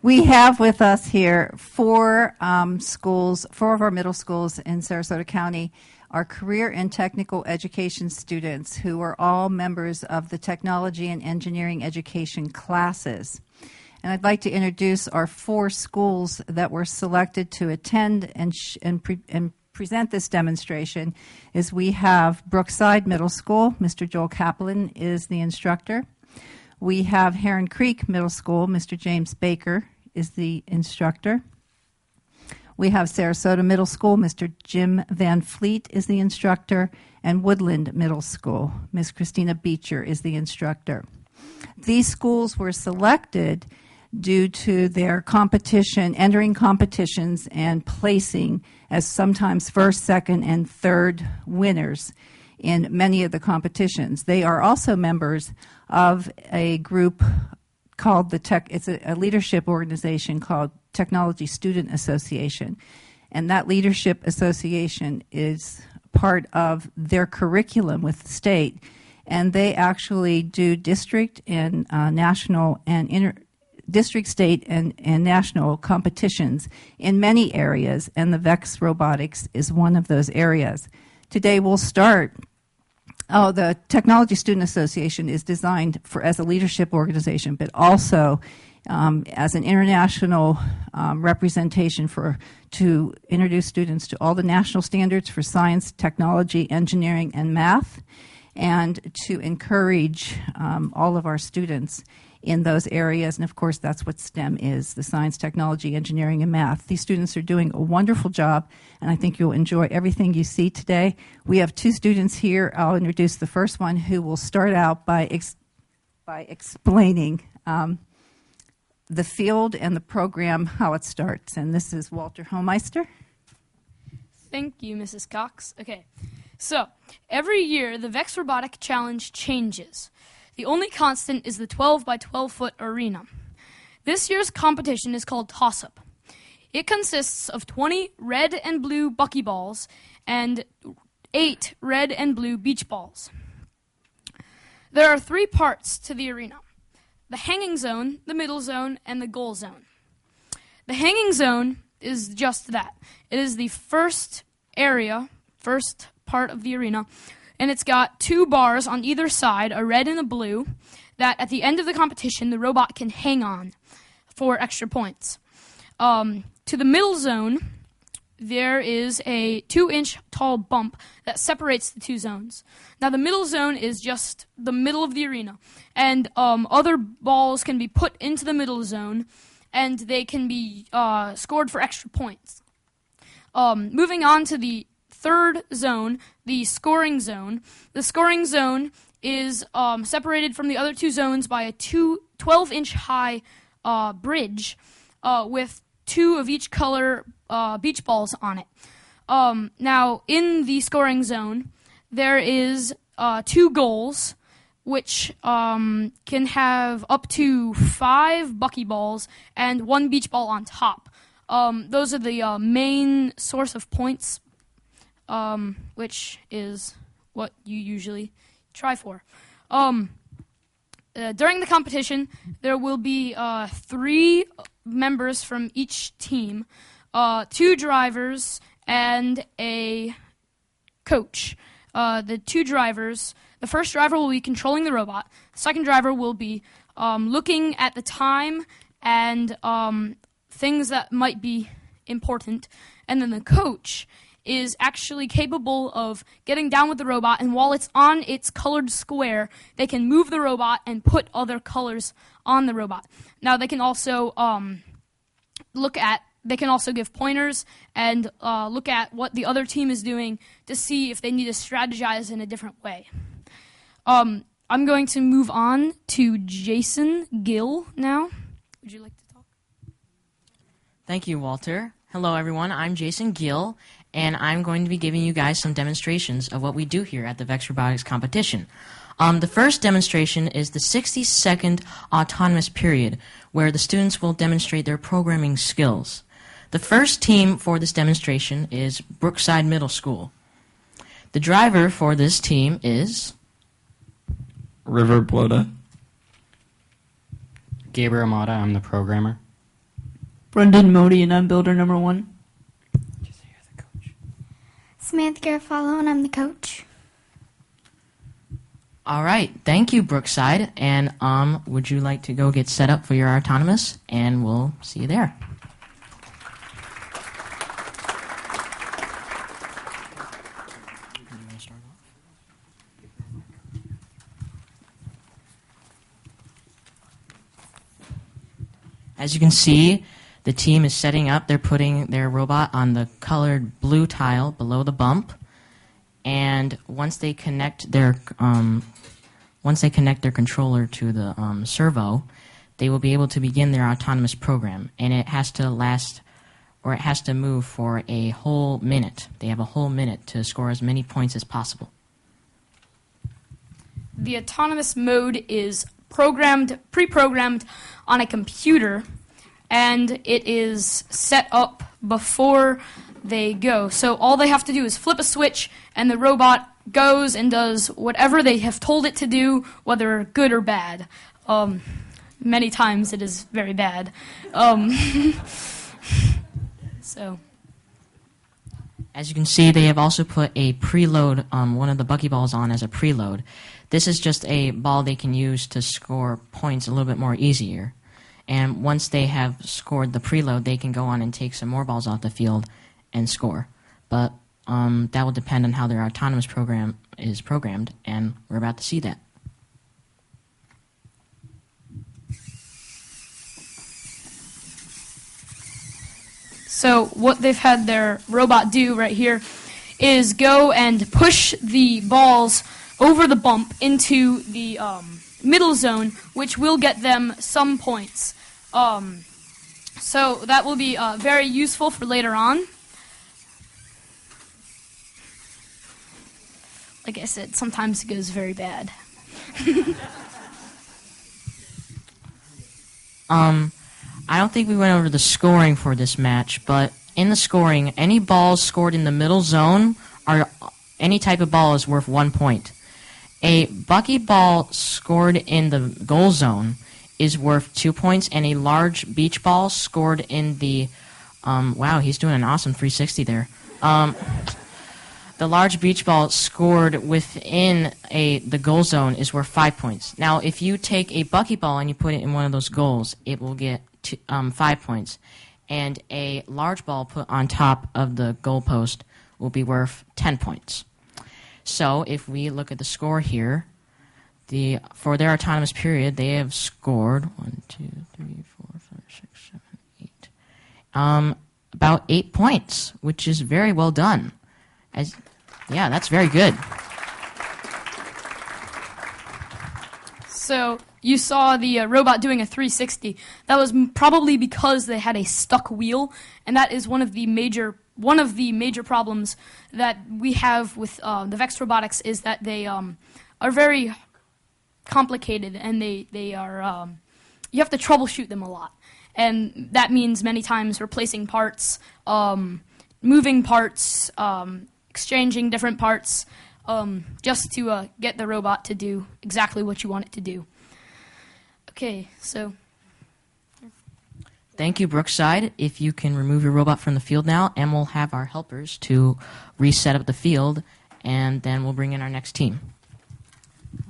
We have with us here four of our middle schools in Sarasota County, our career and technical education students who are all members of the technology and engineering education classes. And I'd like to introduce our four schools that were selected to attend and present this demonstration. We have Brookside Middle School. Mr. Joel Kaplan is the instructor. We have Heron Creek Middle School. Mr. James Baker is the instructor. We have Sarasota Middle School. Mr. Jim Van Fleet is the instructor. And Woodland Middle School. Ms. Christina Beecher is the instructor. These schools were selected due to their competition, entering competitions and placing as sometimes first, second, and third winners in many of the competitions. They are also members of a group called it's a leadership organization called Technology Student Association. And that leadership association is part of their curriculum with the state. And they actually do district and national and district, state, and national competitions in many areas, and the VEX Robotics is one of those areas. Today we'll start. The Technology Student Association is designed as a leadership organization, but also as an international representation to introduce students to all the national standards for science, technology, engineering, and math, and to encourage all of our students in those areas. And of course, that's what STEM is, the science, technology, engineering, and math. These students are doing a wonderful job, and I think you'll enjoy everything you see today. We have two students here. I'll introduce the first one, who will start out by explaining the field and the program, how it starts. And this is Walter Homeister. Thank you, Mrs. Cox. Okay, so every year the VEX Robotic Challenge changes. The only constant is the 12 by 12-foot arena. This year's competition is called Toss-Up. It consists of 20 red and blue buckyballs and 8 red and blue beach balls. There are 3 parts to the arena: the hanging zone, the middle zone, and the goal zone. The hanging zone is just that. It is the first part of the arena, and it's got 2 bars on either side, a red and a blue, that at the end of the competition the robot can hang on for extra points. To the middle zone, there is a 2-inch tall bump that separates the 2 zones. Now the middle zone is just the middle of the arena, and other balls can be put into the middle zone, and they can be scored for extra points. Moving on to the third zone, the scoring zone. The scoring zone is separated from the other 2 zones by a 12-inch high bridge with 2 of each color beach balls on it. Now, in the scoring zone, there is 2 goals, which can have up to 5 buckyballs and 1 beach ball on top. Those are the main source of points, which is what you usually try for. During the competition, there will be 3 members from each team, 2 drivers, and a coach. The first driver will be controlling the robot. The second driver will be looking at the time and things that might be important. And then the coach is actually capable of getting down with the robot, and while it's on its colored square, they can move the robot and put other colors on the robot. Now they can also give pointers and look at what the other team is doing to see if they need to strategize in a different way. I'm going to move on to Jason Gill now. Would you like to talk? Thank you, Walter. Hello, everyone. I'm Jason Gill, and I'm going to be giving you guys some demonstrations of what we do here at the VEX Robotics competition. The first demonstration is the 60-second autonomous period, where the students will demonstrate their programming skills. The first team for this demonstration is Brookside Middle School. The driver for this team is River Bloda. Gabriel Amata, I'm the programmer. Brendan Modi, and I'm builder number 1. Samantha Garofalo, and I'm the coach. All right, thank you, Brookside. And would you like to go get set up for your autonomous? And we'll see you there. As you can see, the team is setting up. They're putting their robot on the colored blue tile below the bump, and once they connect their controller to the servo, they will be able to begin their autonomous program. And it has to last, or it has to move for a whole minute. They have a whole minute to score as many points as possible. The autonomous mode is pre-programmed on a computer, and it is set up before they go. So all they have to do is flip a switch, and the robot goes and does whatever they have told it to do, whether good or bad. Many times it is very bad. So. As you can see, they have also put a preload, one of the buckyballs on as a preload. This is just a ball they can use to score points a little bit more easier. And once they have scored the preload, they can go on and take some more balls off the field and score. But that will depend on how their autonomous program is programmed, and we're about to see that. So what they've had their robot do right here is go and push the balls over the bump into the middle zone, which will get them some points. So that will be very useful for later on. Like I said, sometimes it goes very bad. I don't think we went over the scoring for this match, but in the scoring, any balls scored in the middle zone are any type of ball is worth 1 point. A buckyball scored in the goal zone is worth 2 points, and a large beach ball scored in the wow, he's doing an awesome 360 there. The large beach ball scored within the goal zone is worth 5 points. Now, if you take a buckyball and you put it in one of those goals, it will get 5 points. And a large ball put on top of the goal post will be worth 10 points. So, if we look at the score here, for their autonomous period, they have scored 1, 2, 3, 4, 5, 6, 7, 8. About 8 points, which is very well done. Yeah, that's very good. So you saw the robot doing a 360. That was probably because they had a stuck wheel, and that is one of the major problems that we have with the Vex robotics is that they are very complicated, and they are you have to troubleshoot them a lot, and that means many times replacing parts, moving parts, exchanging different parts, just to get the robot to do exactly what you want it to do. Okay, so. Thank you, Brookside. If you can remove your robot from the field now, and we'll have our helpers to reset up the field, and then we'll bring in our next team.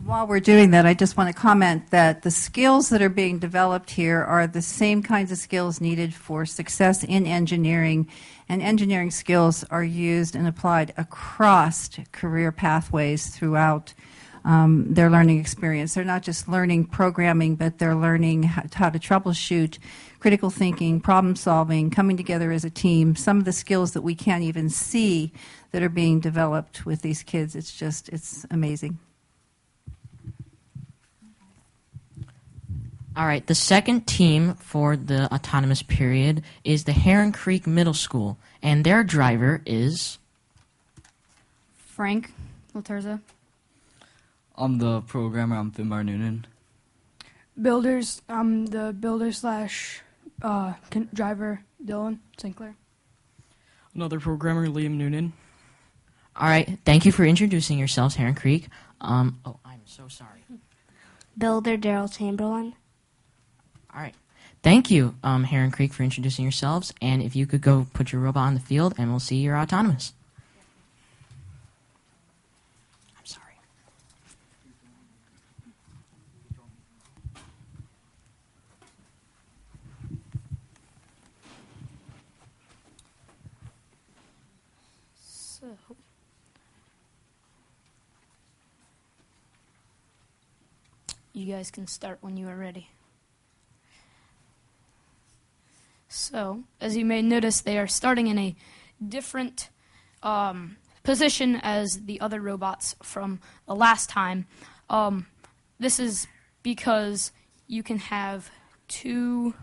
While we're doing that, I just want to comment that the skills that are being developed here are the same kinds of skills needed for success in engineering, and engineering skills are used and applied across career pathways throughout their learning experience. They're not just learning programming, but they're learning how to troubleshoot, critical thinking, problem solving, coming together as a team, some of the skills that we can't even see that are being developed with these kids. It's amazing. All right, the second team for the autonomous period is the Heron Creek Middle School, and their driver is Frank Laterza. I'm the programmer. I'm Finbar Noonan. Builders. I'm the builder slash driver, Dylan Sinclair. Another programmer, Liam Noonan. All right, thank you for introducing yourselves, Heron Creek. Oh, I'm so sorry. Builder Daryl Chamberlain. All right. Thank you, Heron Creek, for introducing yourselves. And if you could go put your robot on the field, and we'll see you're autonomous. I'm sorry. So, you guys can start when you are ready. So, as you may notice, they are starting in a different position as the other robots from the last time. This is because you can have two.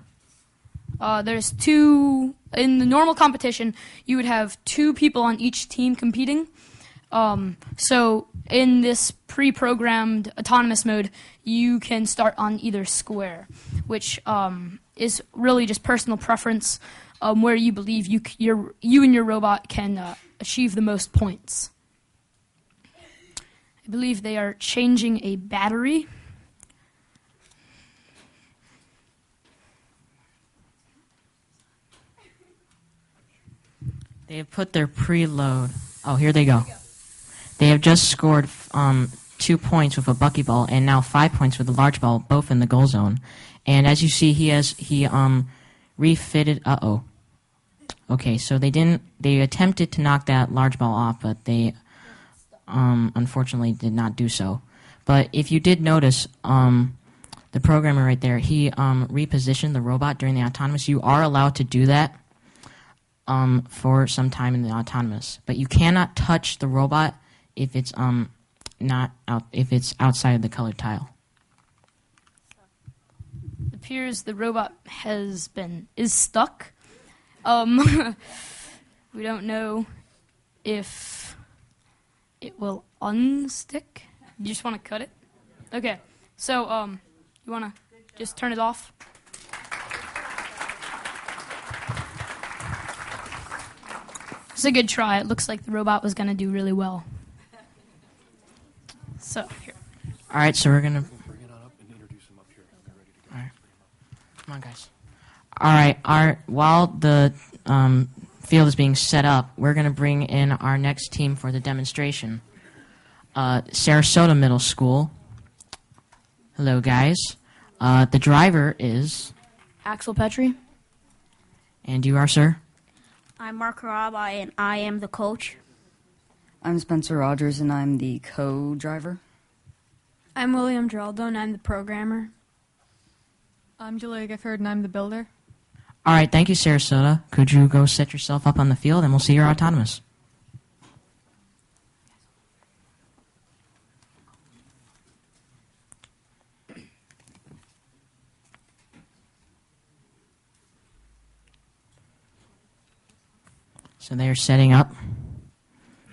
There's two. In the normal competition, you would have two people on each team competing. So, in this pre-programmed autonomous mode, you can start on either square, which is really just personal preference, where you believe you and your robot can achieve the most points. I believe they are changing a battery. They have put their preload. Oh, here they go. They have just scored 2 points with a buckyball and now 5 points with a large ball, both in the goal zone. And as you see, he refitted. Okay, so they attempted to knock that large ball off, but they unfortunately did not do so. But if you did notice, the programmer right there, he repositioned the robot during the autonomous. You are allowed to do that for some time in the autonomous, but you cannot touch the robot if it's if it's outside of the colored tile. It appears the robot is stuck. We don't know if it will unstick. You just want to cut it? Okay. So, you want to just turn it off? It's a good try. It looks like the robot was going to do really well. So, here. All right, so we're going to bring it on up and introduce him up here. We're ready to go. All right. Come on, guys. All right, while the field is being set up, we're going to bring in our next team for the demonstration. Sarasota Middle School. Hello, guys. The driver is Axel Petrie. And you are, sir? I'm Mark Rabai, and I am the coach. I'm Spencer Rogers, and I'm the co-driver. I'm William Geraldo, and I'm the programmer. I'm Julia Gifford, and I'm the builder. All right, thank you, Sarasota. Could you go set yourself up on the field, and we'll see you're autonomous. So they are setting up.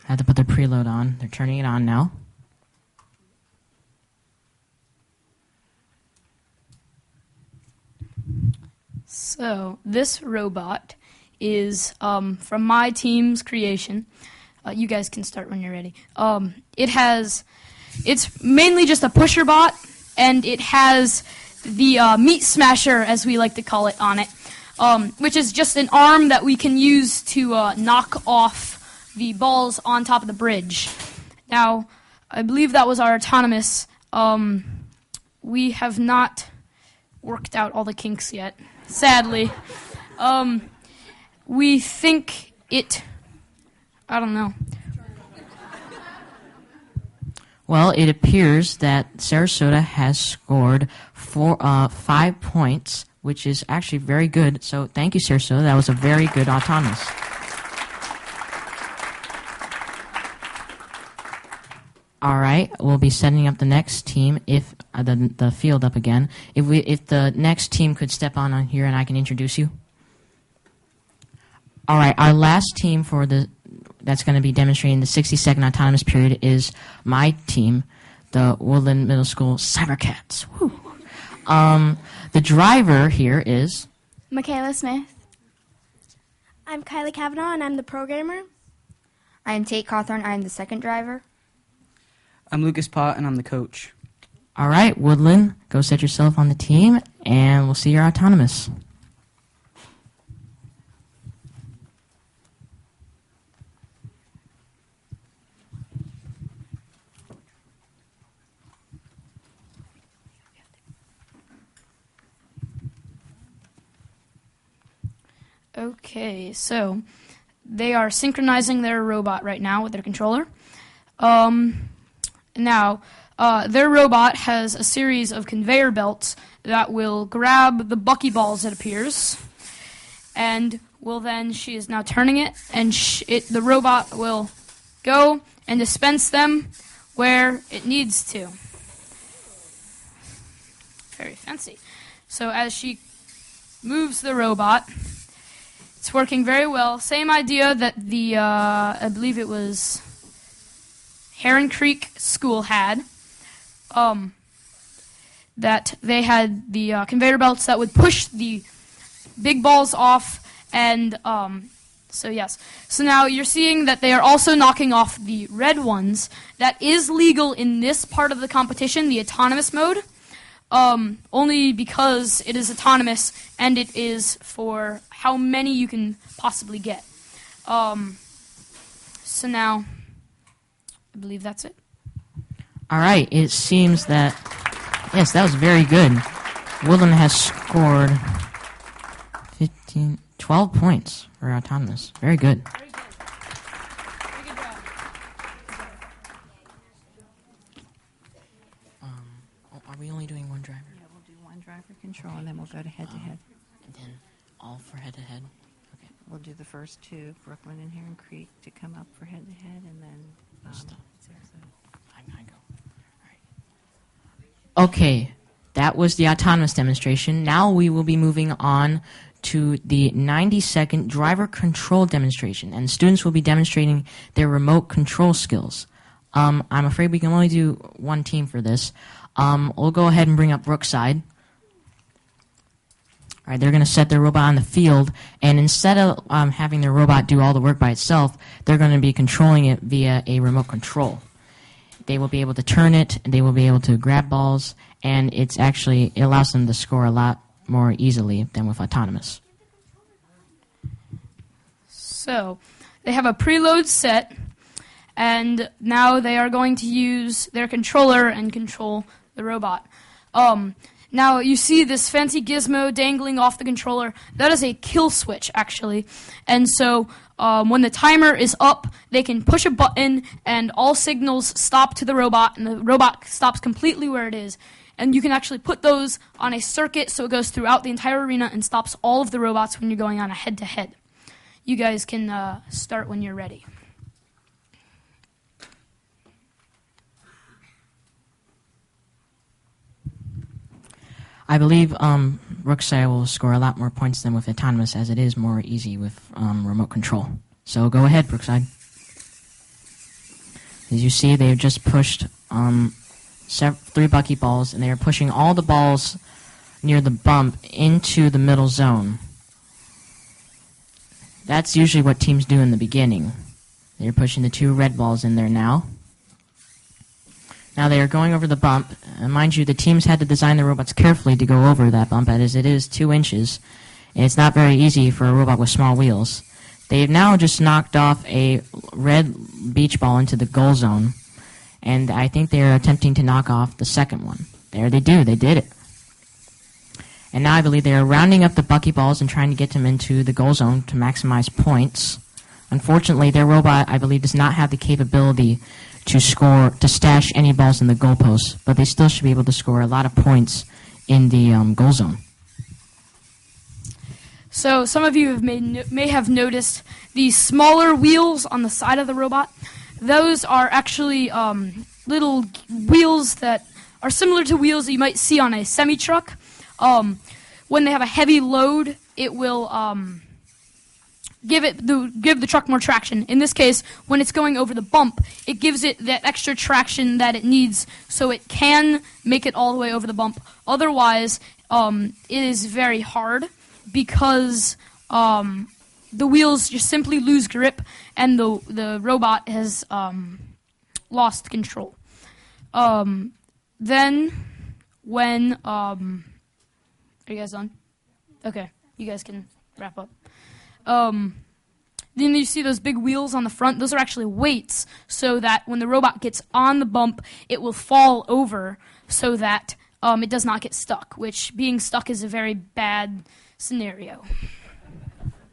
Have to put their preload on. They're turning it on now. So this robot is from my team's creation. You guys can start when you're ready. It's mainly just a pusher bot, and it has the meat smasher, as we like to call it, on it. Which is just an arm that we can use to knock off the balls on top of the bridge. Now, I believe that was our autonomous. We have not worked out all the kinks yet, sadly. We think I don't know. Well, it appears that Sarasota has scored 5 points, which is actually very good. So thank you, Sarasota. That was a very good autonomous. All right, we'll be setting up the next team, if the field up again. If the next team could step on here and I can introduce you. All right, our last team that's going to be demonstrating the 60-second autonomous period is my team, the Woodland Middle School Cybercats. Woo. The driver here is Michaela Smith. I'm Kylie Kavanaugh, and I'm the programmer. I'm Tate Cawthorn. I'm the second driver. I'm Lucas Pott, and I'm the coach. All right, Woodland, go set yourself on the team, and we'll see your autonomous. Okay, so they are synchronizing their robot right now with their controller. Now, their robot has a series of conveyor belts that will grab the buckyballs, it appears, and she is now turning it, and the robot will go and dispense them where it needs to. Very fancy. So as she moves the robot, it's working very well. Same idea that the, I believe it was Heron Creek School had. That they had the conveyor belts that would push the big balls off, and so yes. So now you're seeing that they are also knocking off the red ones. That is legal in this part of the competition, the autonomous mode, only because it is autonomous and it is for how many you can possibly get. So now, I believe that's it. All right, it seems that, yes, that was very good. Woodland has scored 12 points for autonomous. Very good. Very good. Very good job. Are we only doing one driver? Yeah, we'll do one driver control, and then we'll go to head-to-head. And then all for head-to-head? Okay. We'll do the first two, Brooklyn and Heron Creek, to come up for head-to-head, and then Sarasota. I go. All right. Okay, that was the autonomous demonstration. Now we will be moving on to the 90-second driver control demonstration, and students will be demonstrating their remote control skills. I'm afraid we can only do one team for this. We'll go ahead and bring up Brookside. All right, they're going to set their robot on the field, and instead of having their robot do all the work by itself, they're going to be controlling it via a remote control. They will be able to turn it, and they will be able to grab balls, and it allows them to score a lot more easily than with autonomous. So, they have a preload set, and now they are going to use their controller and control the robot. Now, you see this fancy gizmo dangling off the controller. That is a kill switch, actually. And so, when the timer is up, they can push a button, and all signals stop to the robot, and the robot stops completely where it is. And you can actually put those on a circuit so it goes throughout the entire arena and stops all of the robots when you're going on a head-to-head. You guys can start when you're ready. I believe Brookside will score a lot more points than with autonomous, as it is more easy with remote control. So go ahead, Brookside. As you see, they've just pushed 3 bucky balls, and they are pushing all the balls near the bump into the middle zone. That's usually what teams do in the beginning. They're pushing the 2 red balls in there now. Now they are going over the bump. Mind you, the teams had to design the robots carefully to go over that bump, as it is 2 inches, and it's not very easy for a robot with small wheels. They have now just knocked off a red beach ball into the goal zone, and I think they are attempting to knock off the second one. There they do. They did it. And now I believe they are rounding up the bucky balls and trying to get them into the goal zone to maximize points. Unfortunately, their robot, I believe, does not have the capability to stash any balls in the goalposts, but they still should be able to score a lot of points in the goal zone. So some of you may have noticed these smaller wheels on the side of the robot. Those are actually little wheels that are similar to wheels that you might see on a semi-truck. When they have a heavy load, it will give the truck more traction. In this case, when it's going over the bump, it gives it that extra traction that it needs so it can make it all the way over the bump. Otherwise, it is very hard because the wheels just simply lose grip and the robot has lost control. Then, when Are you guys done? Okay, you guys can wrap up. Then you see those big wheels on the front. Those are actually weights, so that when the robot gets on the bump, it will fall over so that it does not get stuck, which being stuck is a very bad scenario.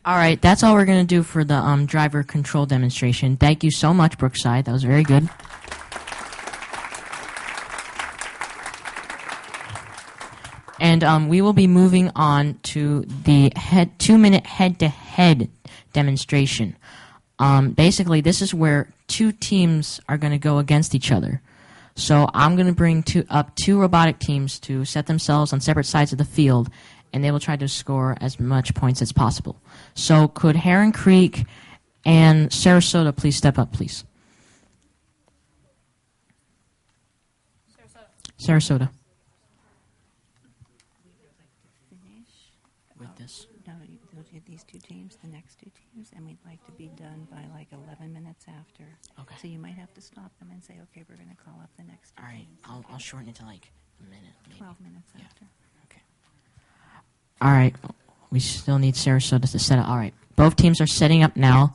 All right, that's all we're going to do for the driver control demonstration. Thank you so much, Brookside. That was very good. And we will be moving on to the 2-minute head-to-head demonstration. Basically, this is where two teams are going to go against each other. So I'm going to bring up two robotic teams to set themselves on separate sides of the field, and they will try to score as much points as possible. So could Heron Creek and Sarasota please step up, please? Sarasota. With this. No, you'll get these two teams, the next two teams, and we'd like to be done by like 11 minutes after. Okay. So you might have to stop them and say, okay, we're going to call up the next two All right, teams. I'll shorten it to like a minute. Maybe. 12 minutes Yeah. after. Okay. All right, we still need Sarasota to set up. All right, both teams are setting up now.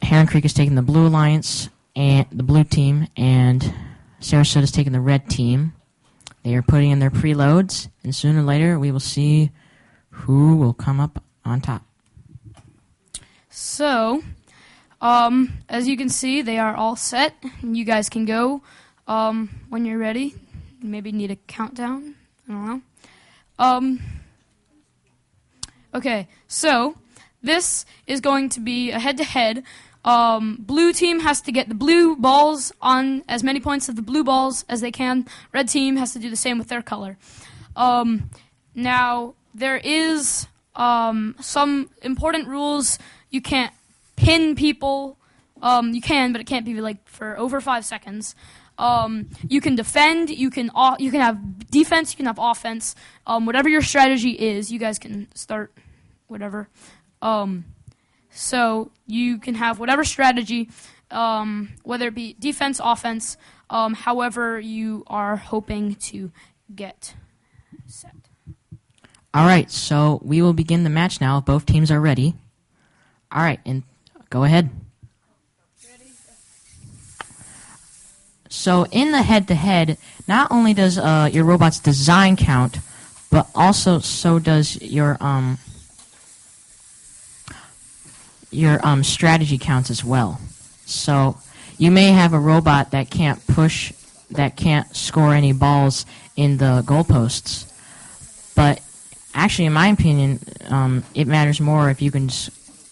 Heron Creek is taking the blue alliance and the blue team, and Sarasota is taking the red team. They are putting in their preloads, and sooner or later we will see who will come up on top. So, as you can see, they are all set. You guys can go when you're ready. You maybe need a countdown. I don't know. Okay, so this is going to be a head-to-head. Blue team has to get the blue balls on as many points of the blue balls as they can. Red team has to do the same with their color. Now, there is some important rules. You can't pin people. You can, but it can't be like for over 5 seconds. You can defend. You can have defense. You can have offense. Whatever your strategy is, you guys can start whatever. So you can have whatever strategy, whether it be defense, offense, however you are hoping to get set. All right, so we will begin the match now if both teams are ready. All right, and go ahead. So in the head-to-head, not only does your robot's design count, but also so does your strategy counts as well. So you may have a robot that can't score any balls in the goalposts, but actually, in my opinion, it matters more if you can.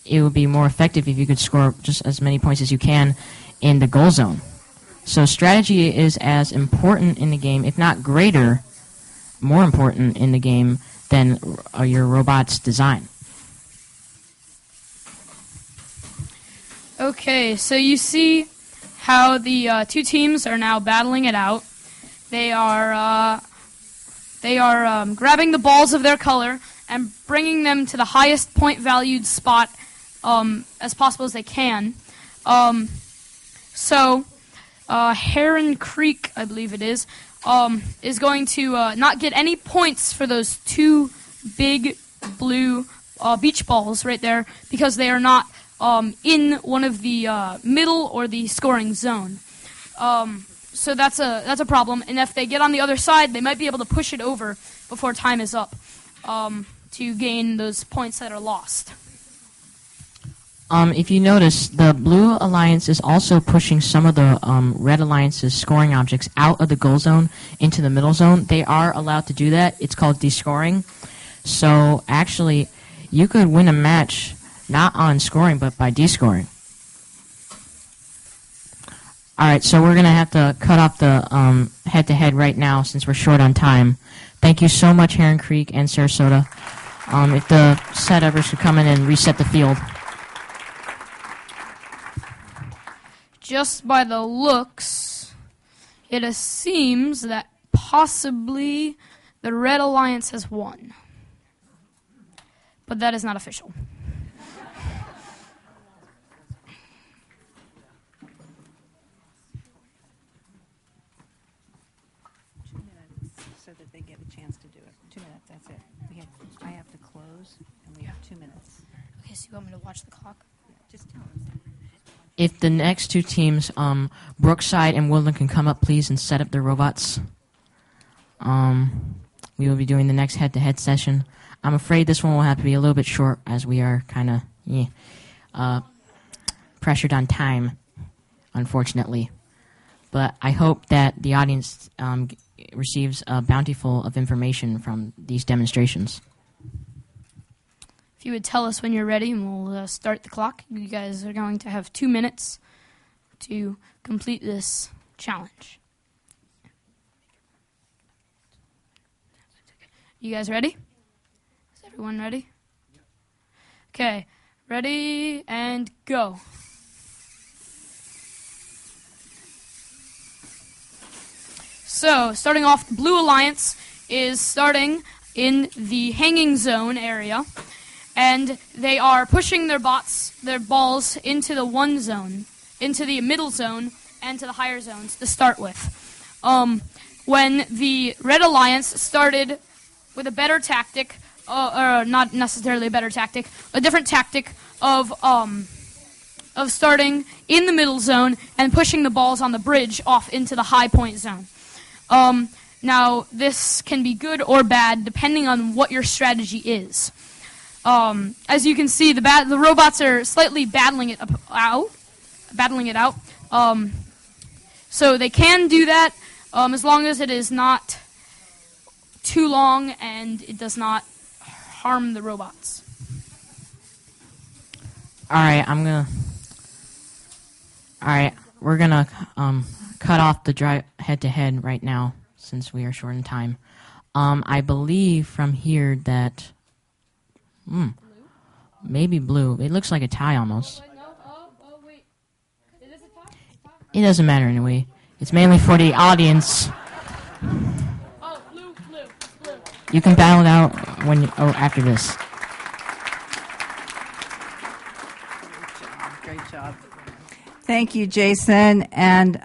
It would be more effective if you could score just as many points as you can in the goal zone. So strategy is as important in the game, if not greater, more important in the game than your robot's design. Okay, so you see how the two teams are now battling it out. They are grabbing the balls of their color and bringing them to the highest point-valued spot as possible as they can. So Heron Creek, I believe it is going to not get any points for those two big blue beach balls right there because they are not in one of the middle or the scoring zone. So that's a problem. And if they get on the other side, they might be able to push it over before time is up to gain those points that are lost. If you notice, the Blue Alliance is also pushing some of the Red Alliance's scoring objects out of the goal zone into the middle zone. They are allowed to do that. It's called descoring. So actually, you could win a match not on scoring, but by descoring. All right, so we're going to have to cut off the head-to-head right now since we're short on time. Thank you so much, Heron Creek and Sarasota. If the setupers could come in and reset the field. Just by the looks, it seems that possibly the Red Alliance has won. But that is not official. so that they get a chance to do it. 2 minutes, that's it. I have to close, and we have 2 minutes. Okay, so you want me to watch the clock? Yeah, just tell us. If the next two teams, Brookside and Woodland, can come up, please, and set up their robots. We will be doing the next head-to-head session. I'm afraid this one will have to be a little bit short, as we are kind of pressured on time, unfortunately. But I hope that the audience receives a bountiful of information from these demonstrations. If you would tell us when you're ready, and we'll start the clock. You guys are going to have 2 minutes to complete this challenge. You guys ready? Is everyone ready? Okay, ready and go. So, starting off, the Blue Alliance is starting in the hanging zone area, and they are pushing their balls into the one zone, into the middle zone, and to the higher zones to start with. When the Red Alliance started with a better tactic, or not necessarily a better tactic, a different tactic of starting in the middle zone and pushing the balls on the bridge off into the high point zone. Now, this can be good or bad depending on what your strategy is. As you can see, the robots are slightly battling it out. So they can do that as long as it is not too long and it does not harm the robots. Alright, we're gonna cut off the head-to-head right now, since we are short in time. I believe from here that... maybe blue. It looks like a tie almost. Wait. Is this a tie? It doesn't matter anyway. It's mainly for the audience. Oh, blue. You can battle it out after this. Great job. Thank you, Jason and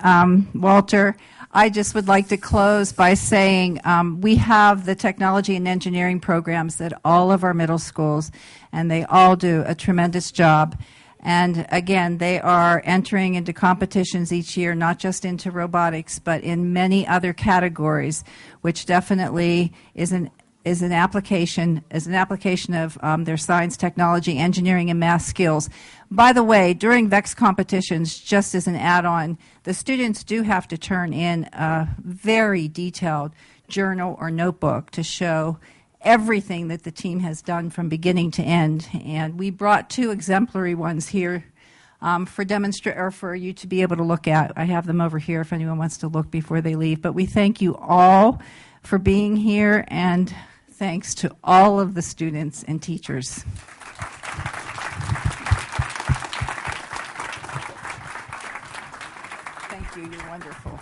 Walter. I just would like to close by saying we have the technology and engineering programs at all of our middle schools, and they all do a tremendous job. And again, they are entering into competitions each year, not just into robotics, but in many other categories, which definitely is an application of their science, technology, engineering, and math skills. By the way, during VEX competitions, just as an add-on, the students do have to turn in a very detailed journal or notebook to show everything that the team has done from beginning to end. And we brought 2 exemplary ones here for you to be able to look at. I have them over here if anyone wants to look before they leave. But we thank you all for being here, and thanks to all of the students and teachers. Thank you. You're wonderful.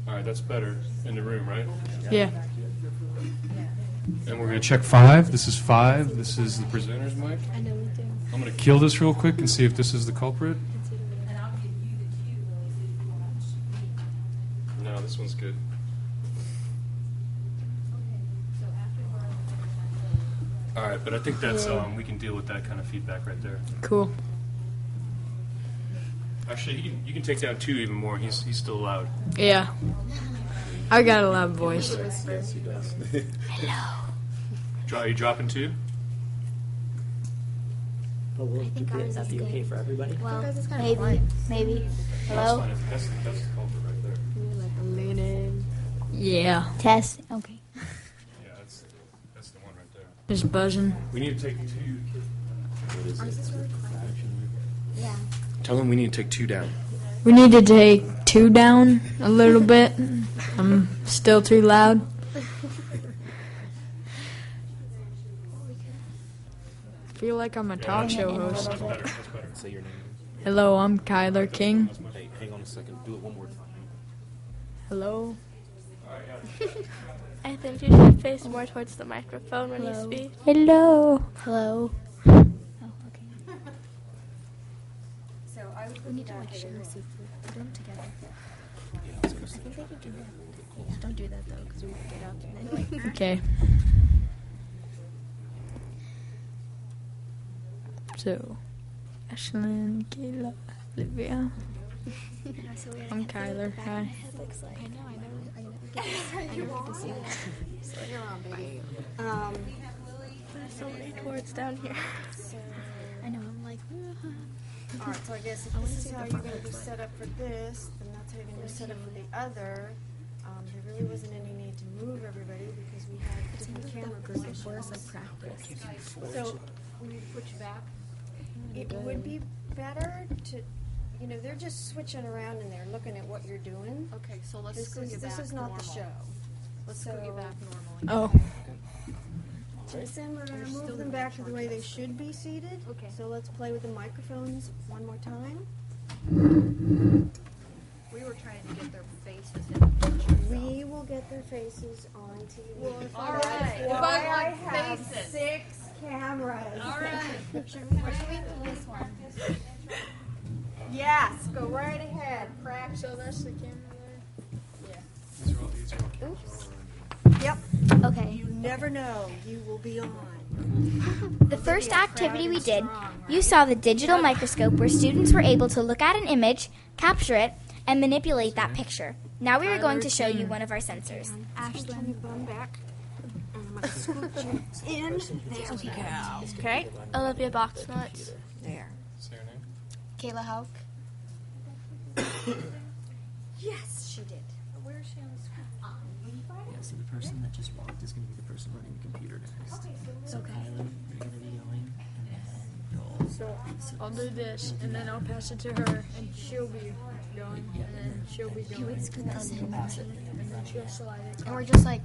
All right, that's better in the room, right? Yeah. And we're going to check 5. This is 5. This is the presenter's mic. I'm going to kill this real quick and see if this is the culprit. No, this one's good. All right, but I think that's we can deal with that kind of feedback right there. Cool. Actually, you can take down 2 even more. He's still loud. Yeah. I got a loud voice. Yes, he does. Hello. Are you dropping 2? But will that be okay for everybody? Well, maybe. That's Hello? fine. That's the culprit, right? Yeah. Test. Okay. Yeah, that's the one right there. Just buzzing. We need to take two. What is it? Yeah. Tell them we need to take 2 down. We need to take 2 down a little bit. I'm still too loud. I feel like I'm a talk show host. That's better. Say your name. Hello, I'm Kyler King. Hey, hang on a second. Do it one more time. Hello. I think you should face more towards the microphone when you speak. Hello. Hello. So we need to like share a seat. Put them together. I think they can do that. Yeah, don't do that though, because we can get up and then like. Okay. So, Ashlyn, Kayla, Olivia. I'm Kyler. Hi. I know. There's so many towards down here. I know. I'm like. Alright, so I guess if this is how you're going to be set up for this, then that's how you're going to be set up for the other. There really wasn't any need to move everybody because we had different camera positions. So when you put you back, it would be better to, they're just switching around and they're looking at what you're doing. Okay, so let's scoot you back. This is not the show. Let's scoot you back normally. Oh. Jason, we're going to move them back to the way they should be seated. Okay. So let's play with the microphones one more time. We were trying to get their faces in the picture. We will get their faces on TV. All right. If Why I I want have faces. 6 cameras. All right. Where should we put this one? Yes, go right ahead. Practice. So that's the camera there? Yeah. Oops. Yep. Okay. You never know. You will be on. The first activity we did, you saw the digital microscope where students were able to look at an image, capture it, and manipulate that picture. Now we are going to show you one of our sensors. Ashlyn, your bum back. And I'm going to scoot you in. There we go. Okay. Olivia Boxnuts. There. Say your name. Kayla Hauk. Yes, she did. Where is she on the screen? Yeah, so the person that just walked is going to be the person running the computer next. So Kyler, you're going to be going, and then you'll... So I'll do this, and then I'll pass it to her, and she'll be going, and then she'll be going. Let's put this in. And then she'll slide it. And we're just like,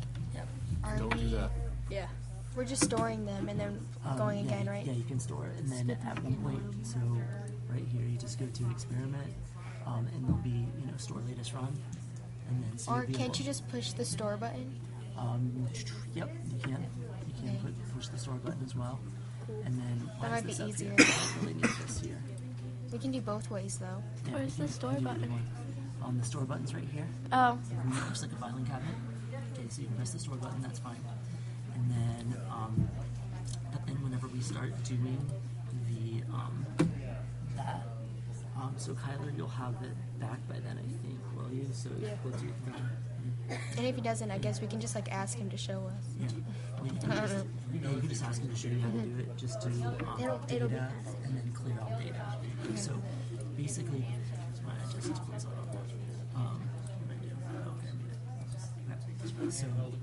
Don't do that. Yeah. we're just storing them and then going yeah, again, right? Yeah, you can store it, and then at one point, so right here, you just go to experiment, and there'll be, store latest run, and then so Or you'll be can't able- you just push the store button? Yep, you can. You can push the store button as well. And then That might be this up easier. Here, I really need this here. We can do both ways though. Yeah, Where's you the store can do button? either one. The store button's right here. Oh. And it looks like a filing cabinet. Okay, so you can press the store button, that's fine. And then, but then whenever we start doing the, that, so Kyler, you'll have it back by then, I think, will you? So Yeah. we'll do And if he doesn't, I guess we can just like ask him to show us. Yeah. You can just ask him to show you how to do it. Just do It'll be data and then clear all data. So basically, what I just close all of that.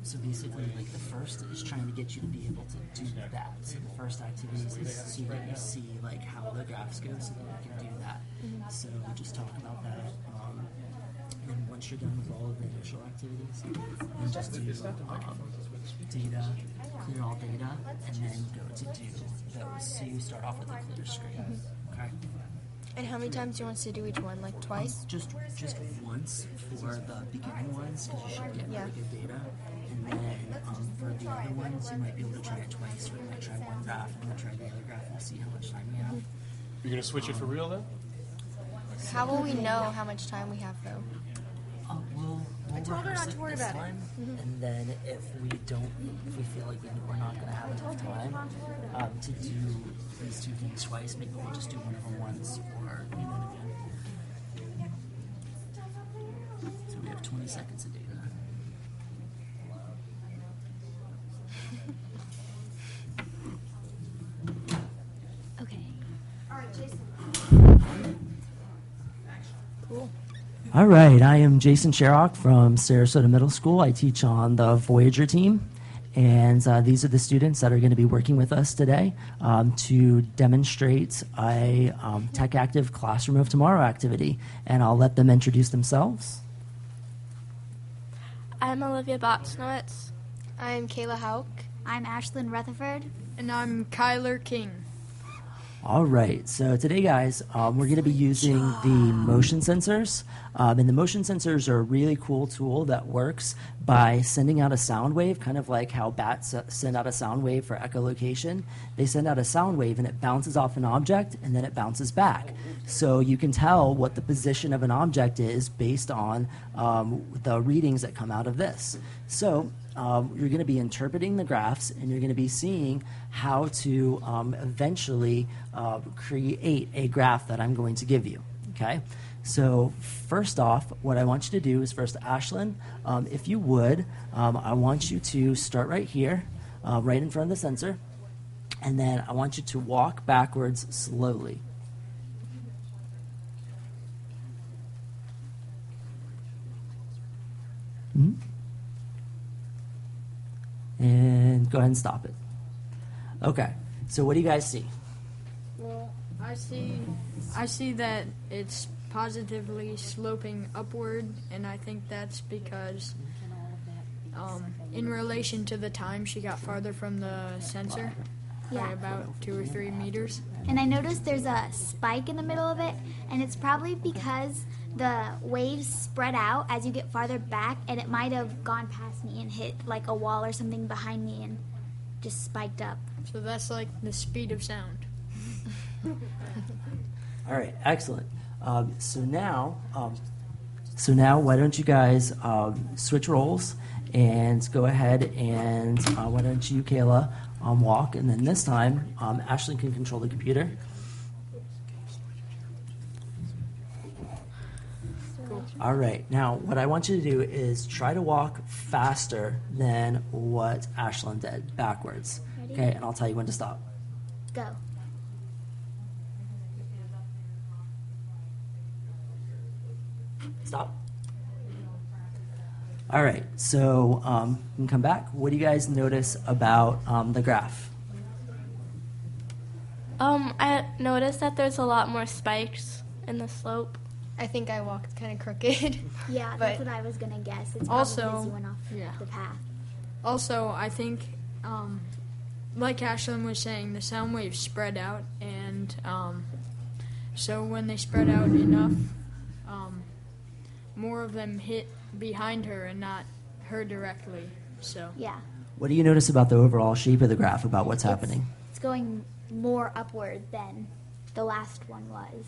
So basically, like the first is trying to get you to be able to do that. So the first activity is so that you see like how the graphs go, so that you can do that. So just talk about that. And then once you're done with all of the initial activities, then just do data, clear all data, and then go to do those. So you start off with a clear screen. Okay. And how many times do you want us to do each one? Like twice? Just once for the beginning ones, because you should get really good data. And then for the other ones, you might be able to try it twice. We're going to try one graph and then try the other graph and see how much time we have. You're going to switch it for real, then? How will we know how much time we have though? We'll told her rehearse not to it worry this about it. time, and then if we feel like we're not going to have enough time to do these two things twice, maybe we'll just do one of them once, or again. So we have 20 seconds of data. Okay. All right, Jason. Cool. All right, I am Jason Sherrock from Sarasota Middle School. I teach on the Voyager team, and these are the students that are going to be working with us today to demonstrate a Tech Active Classroom of Tomorrow activity, and I'll let them introduce themselves. I'm Olivia Botsnowitz. I'm Kayla Hauk. I'm Ashlyn Rutherford. And I'm Kyler King. All right, so today, guys, we're going to be using the motion sensors. And the motion sensors are a really cool tool that works by sending out a sound wave, kind of like how bats send out a sound wave for echolocation. They send out a sound wave, and it bounces off an object, and then it bounces back. So you can tell what the position of an object is based on the readings that come out of this. So you're going to be interpreting the graphs, and you're going to be seeing how to eventually create a graph that I'm going to give you, okay? So first off, what I want you to do is first, Ashlyn, if you would, I want you to start right here, right in front of the sensor, and then I want you to walk backwards slowly. Mm-hmm. And go ahead and stop it. Okay, so what do you guys see? Well, I see that it's positively sloping upward, and I think that's because in relation to the time she got farther from the sensor by about 2 or 3 meters. And I noticed there's a spike in the middle of it, and it's probably because the waves spread out as you get farther back, and it might have gone past me and hit like a wall or something behind me and just spiked up. So that's like the speed of sound. All right, excellent. So now, why don't you guys switch roles and go ahead and why don't you, Kayla, walk, and then this time, Ashley can control the computer. All right, now what I want you to do is try to walk faster than what Ashlyn did, backwards. Ready? Okay, and I'll tell you when to stop. Go. Stop. All right, so you can come back. What do you guys notice about the graph? I noticed that there's a lot more spikes in the slope. I think I walked kind of crooked. Yeah, that's what I was going to guess. It's Also, probably because you went off the path. Also, I think, like Ashlyn was saying, the sound waves spread out, and so when they spread out enough, more of them hit behind her and not her directly. So yeah. What do you notice about the overall shape of the graph, about what's happening? It's going more upward than the last one was.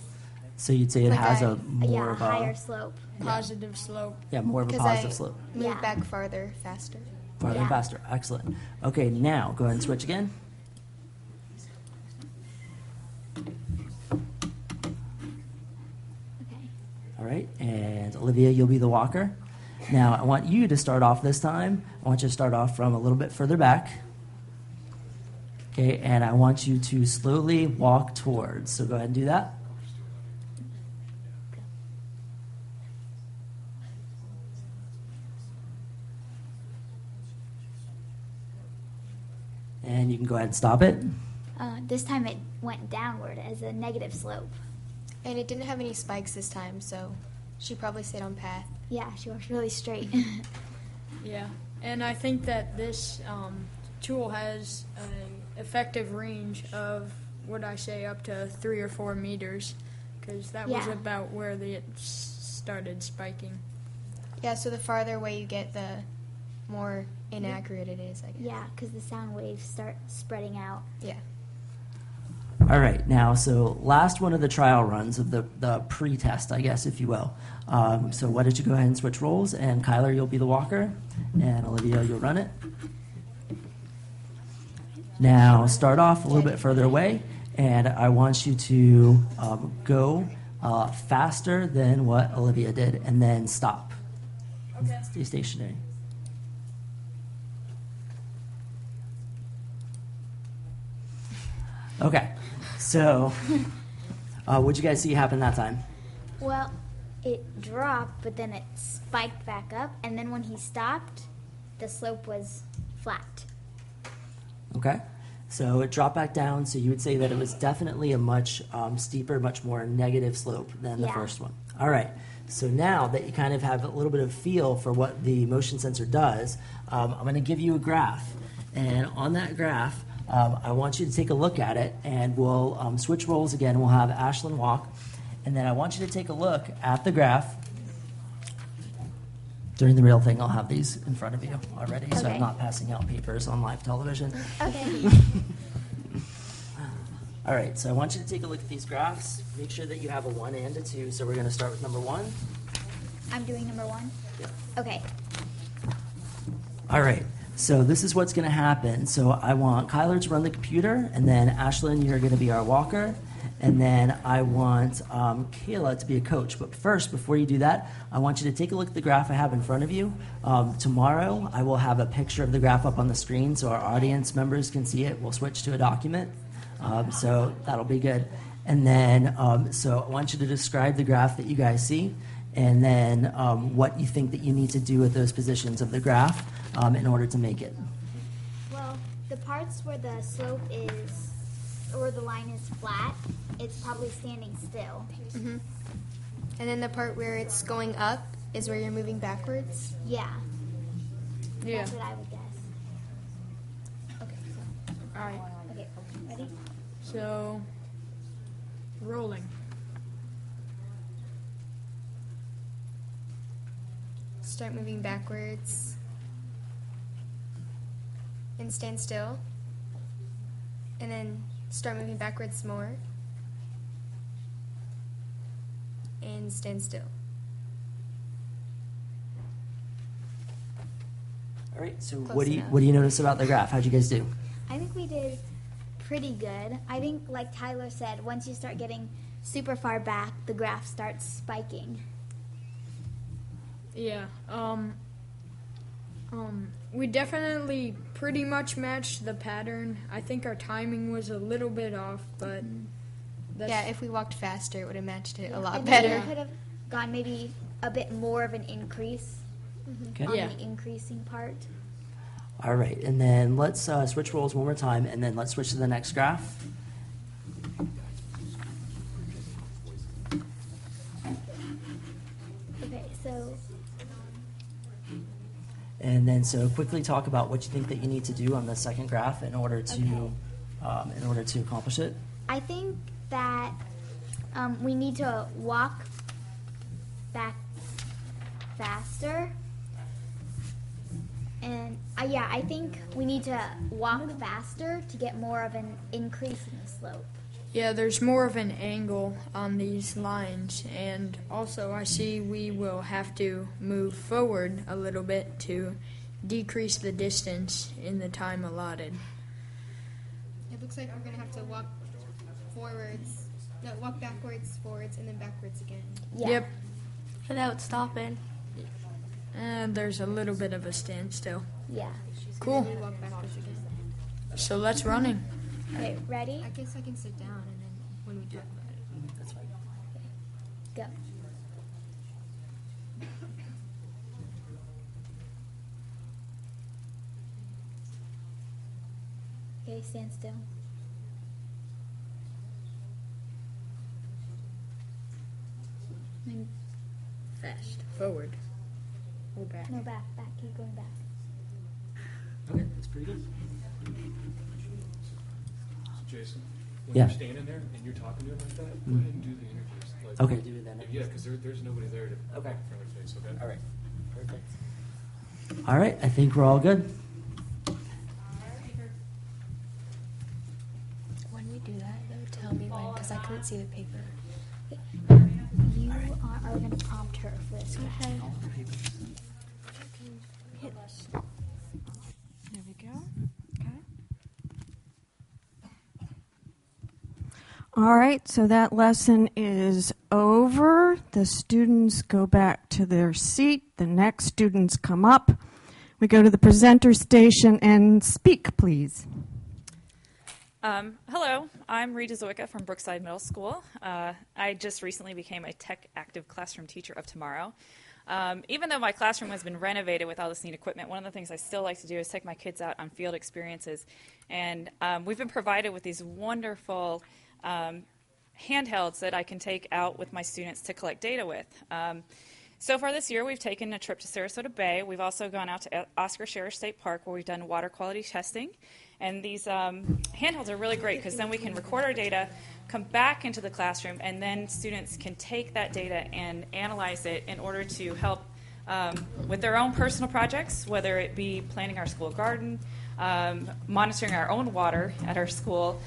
So you'd say it Like has a- a more of a higher slope. Positive slope. Yeah, more of a Because positive I slope. moved back farther, faster. Farther and faster. Excellent. Okay, now go ahead and switch again. All right, and Olivia, you'll be the walker. Now, I want you to start off this time. I want you to start off from a little bit further back. Okay, and I want you to slowly walk towards. So go ahead and do that. And you can go ahead and stop it. This time it went downward as a negative slope. And it didn't have any spikes this time, so she probably stayed on path. Yeah, she walked really straight. Yeah, and I think that this tool has an effective range of, what I say, up to 3 or 4 meters, because that was Yeah. about where it started spiking. Yeah, so the farther away you get, the more inaccurate it is, I guess. Yeah, because the sound waves start spreading out. Yeah. All right, now, so last one of the trial runs of the pre-test, I guess, if you will. So why don't you go ahead and switch roles, and Kyler, you'll be the walker, and Olivia, you'll run it. Now, start off a little bit further away, and I want you to go faster than what Olivia did, and then stop. Okay. Stay stationary. Okay, so what'd you guys see happen that time? Well, it dropped, but then it spiked back up, and then when he stopped, the slope was flat. Okay. So it dropped back down, so you would say that it was definitely a much steeper, much more negative slope than the first one. All right. So now that you kind of have a little bit of feel for what the motion sensor does, I'm going to give you a graph. And on that graph, I want you to take a look at it, and we'll switch roles again. We'll have Ashlyn walk. And then I want you to take a look at the graph. During the real thing, I'll have these in front of you already, so I'm not passing out papers on live television. Okay. All right, so I want you to take a look at these graphs. Make sure that you have a 1 and a 2. So we're going to start with number 1. I'm doing number 1? Yep. Okay. All right, so this is what's going to happen. So I want Kyler to run the computer, and then Ashlyn, you're going to be our walker. And then I want Kayla to be a coach. But first, before you do that, I want you to take a look at the graph I have in front of you. Tomorrow, I will have a picture of the graph up on the screen so our audience members can see it. We'll switch to a document. So that'll be good. And then, so I want you to describe the graph that you guys see, and then what you think that you need to do with those positions of the graph in order to make it. Well, the parts where the slope is, or the line is flat, it's probably standing still. Mm-hmm. And then the part where it's going up is where you're moving backwards? Yeah. Yeah. That's what I would guess. Okay, so. All right. Okay, ready? So, rolling. Start moving backwards. And stand still. And then start moving backwards more. And stand still. All right, so Close what do enough. you notice about the graph? How'd you guys do? I think we did pretty good. I think, like Tyler said, once you start getting super far back, the graph starts spiking. Yeah. We definitely pretty much matched the pattern. I think our timing was a little bit off, but that's Yeah, if we walked faster, it would have matched it a lot And better. then we could have gone maybe a bit more of an increase Okay. on Yeah. the increasing part. All right, and then let's switch roles one more time, and then let's switch to the next graph. Okay, so And then so quickly talk about what you think that you need to do on the second graph in order to accomplish it. I think that we need to walk back faster. And I think we need to walk faster to get more of an increase in the slope. Yeah, there's more of an angle on these lines, and also I see we will have to move forward a little bit to decrease the distance in the time allotted. It looks like we're going to have to walk walk backwards, forwards, and then backwards again. Yeah. Yep, Without stopping. and there's a little bit of a standstill. Yeah. Cool. We walk backwards again. So let's running. Okay, ready? I guess I can sit down and then when we talk about it. That's fine. Go. Okay, stand still. And Fast. Forward. Or back. no, back, keep going back. Okay, that's pretty good. Jason, when Yeah. you're standing there and you're talking to him like that, go ahead and do the interviews. Like, Okay, do it then. Yeah, because there's nobody there to Okay. in front of their face. Okay. All right, perfect. All right, I think we're all good. When we do that, though, tell me when, because I couldn't see the paper. You are going to prompt her for this. Okay. There we go. Okay. All right, so that lesson is over. The students go back to their seat. The next students come up. We go to the presenter station and speak, please. Hello, I'm Rita Zoika from Brookside Middle School. I just recently became a tech active classroom teacher of tomorrow. Even though my classroom has been renovated with all this neat equipment, one of the things I still like to do is take my kids out on field experiences. And we've been provided with these wonderful handhelds that I can take out with my students to collect data with. So far this year, we've taken a trip to Sarasota Bay. We've also gone out to Oscar Scherer State Park, where we've done water quality testing. And these handhelds are really great because then we can record our data, come back into the classroom, and then students can take that data and analyze it in order to help with their own personal projects, whether it be planting our school garden, monitoring our own water at our school,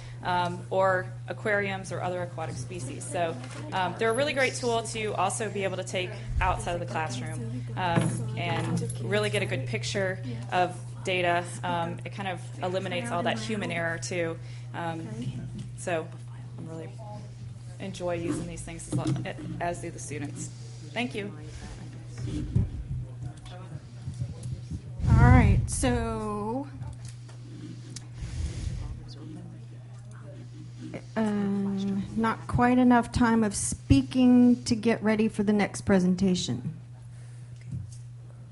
or aquariums or other aquatic species. So they're a really great tool to also be able to take outside of the classroom and really get a good picture of data. It kind of eliminates all that human error too. So I really enjoy using these things as do the students. Thank you. All right, so not quite enough time of speaking to get ready for the next presentation.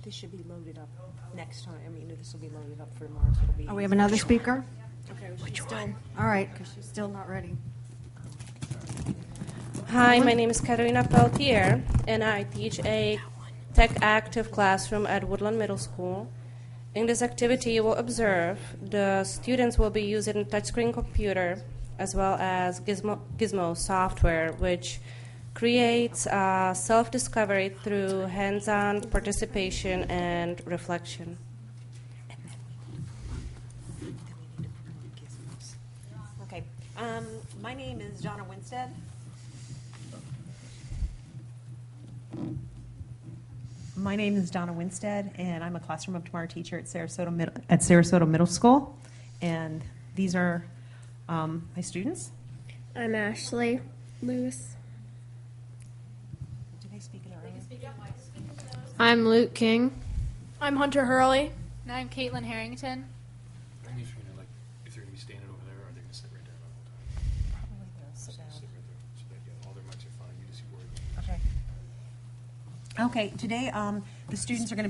This should be loaded up next time. I mean, this will be loaded up for tomorrow. So it'll be We have another speaker? Okay, Which one? All right, because she's still not ready. Hi, my name is Katerina Peltier, and I teach a tech active classroom at Woodland Middle School. In this activity, you will observe the students will be using a touchscreen computer as well as Gizmo software, which creates self-discovery through hands-on participation and reflection. Okay. My name is Jonna Winstead. My name is Donna Winstead, and I'm a Classroom of Tomorrow teacher at Sarasota Middle School. And these are my students. I'm Ashley Lewis. Did they speak in earlier? I'm Luke King. I'm Hunter Hurley. And I'm Caitlin Harrington. I need you to know, like, if they're going to be standing over there, or they're going to sit right there the whole time. Probably they'll sit down. Sit right there. So that, all their mics are fine. You just worry. Okay. Today, the students are going to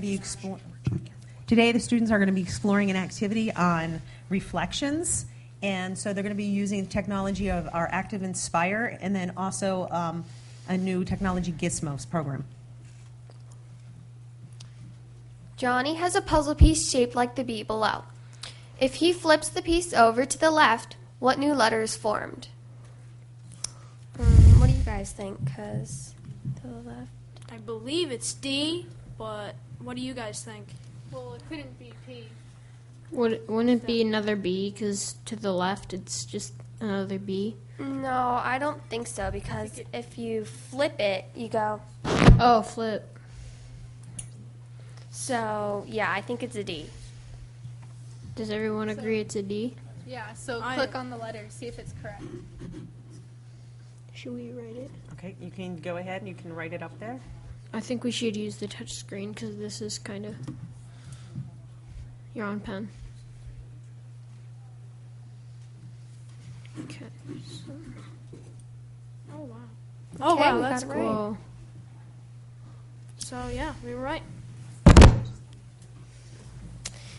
be exploring an activity on reflections, and so they're going to be using the technology of our Active Inspire, and then also a new technology Gizmos program. Johnny has a puzzle piece shaped like the bee below. If he flips the piece over to the left, what new letter is formed? What do you guys think? Because to the left. I believe it's D, but what do you guys think? Well, it couldn't be P. Wouldn't it be another B? Because to the left, it's just another B. No, I don't think so. Because if you flip it, you go. Oh, flip. So yeah, I think it's a D. Does everyone agree it's a D? Yeah, so click on the letter, see if it's correct. Should we write it? Okay, you can go ahead and you can write it up there. I think we should use the touch screen because this is kind of your own pen. Okay. So. Oh wow. Oh Okay, wow, we that's got it great. right. So yeah, we were right.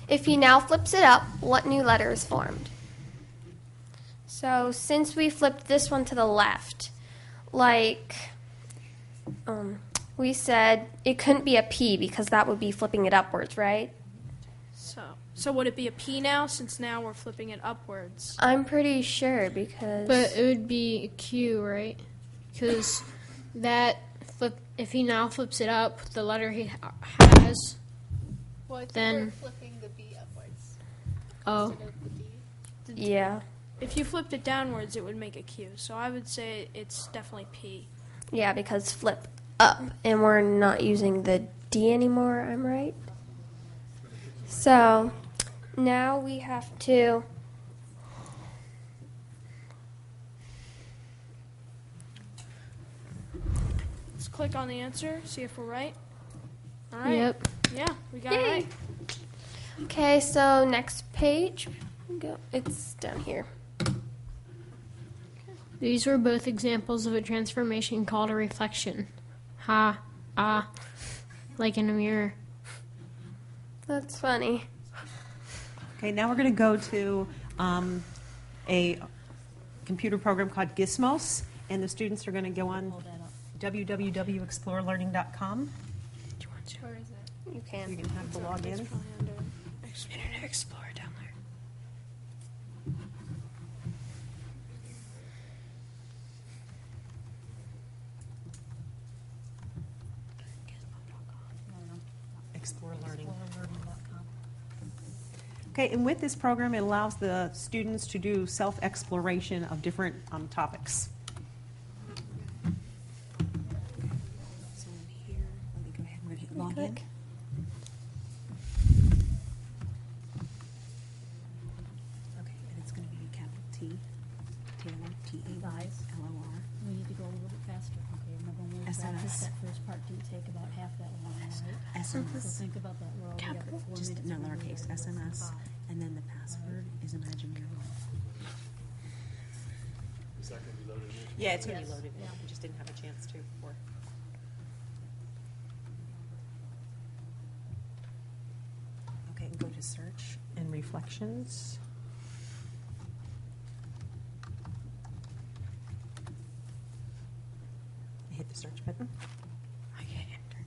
If he now flips it up, what new letter is formed? So since we flipped this one to the left, like we said it couldn't be a P because that would be flipping it upwards, right? So would it be a P now, since now we're flipping it upwards? I'm pretty sure because... But it would be a Q, right? Because that flip, if he now flips it up, the letter he has, Well, I think then... we're flipping the B upwards. Oh. Instead of the D. Yeah. If you flipped it downwards, it would make a Q. So I would say it's definitely P. Yeah, because flip up, and we're not using the D anymore, I'm right? So, now we have to... Let's click on the answer, see if we're right. All right. Yep. Yeah, we got it Yay. right. Okay, so next page. Go. It's down here. These were both examples of a transformation called a reflection. Ha, ah, like in a mirror. That's funny. Okay, now we're going to go to a computer program called Gizmos, and the students are going to go on www.explorelearning.com. Where is it? You can. You can have to log in. Internet Explorer down there. Explore Learning. Okay, and with this program, it allows the students to do self-exploration of different topics. So here, let me go ahead and hit log in. Okay, and it's going to be capital T, Taylor, T-A-Y-L-O-R. We need to go a little bit faster. Okay, remember when we practiced that first part didn't take about half that long, right? SMS. So think about that. We're already up at 4 Just minutes. no and we're lowercase, already at SMS, 5. and then the password is imaginary. Is that going to be loaded in? Yeah, it's going to be Yes. loaded in. Yeah. We just didn't have a chance to before. Okay, and go to search and reflections. Hit the search button. I can't enter.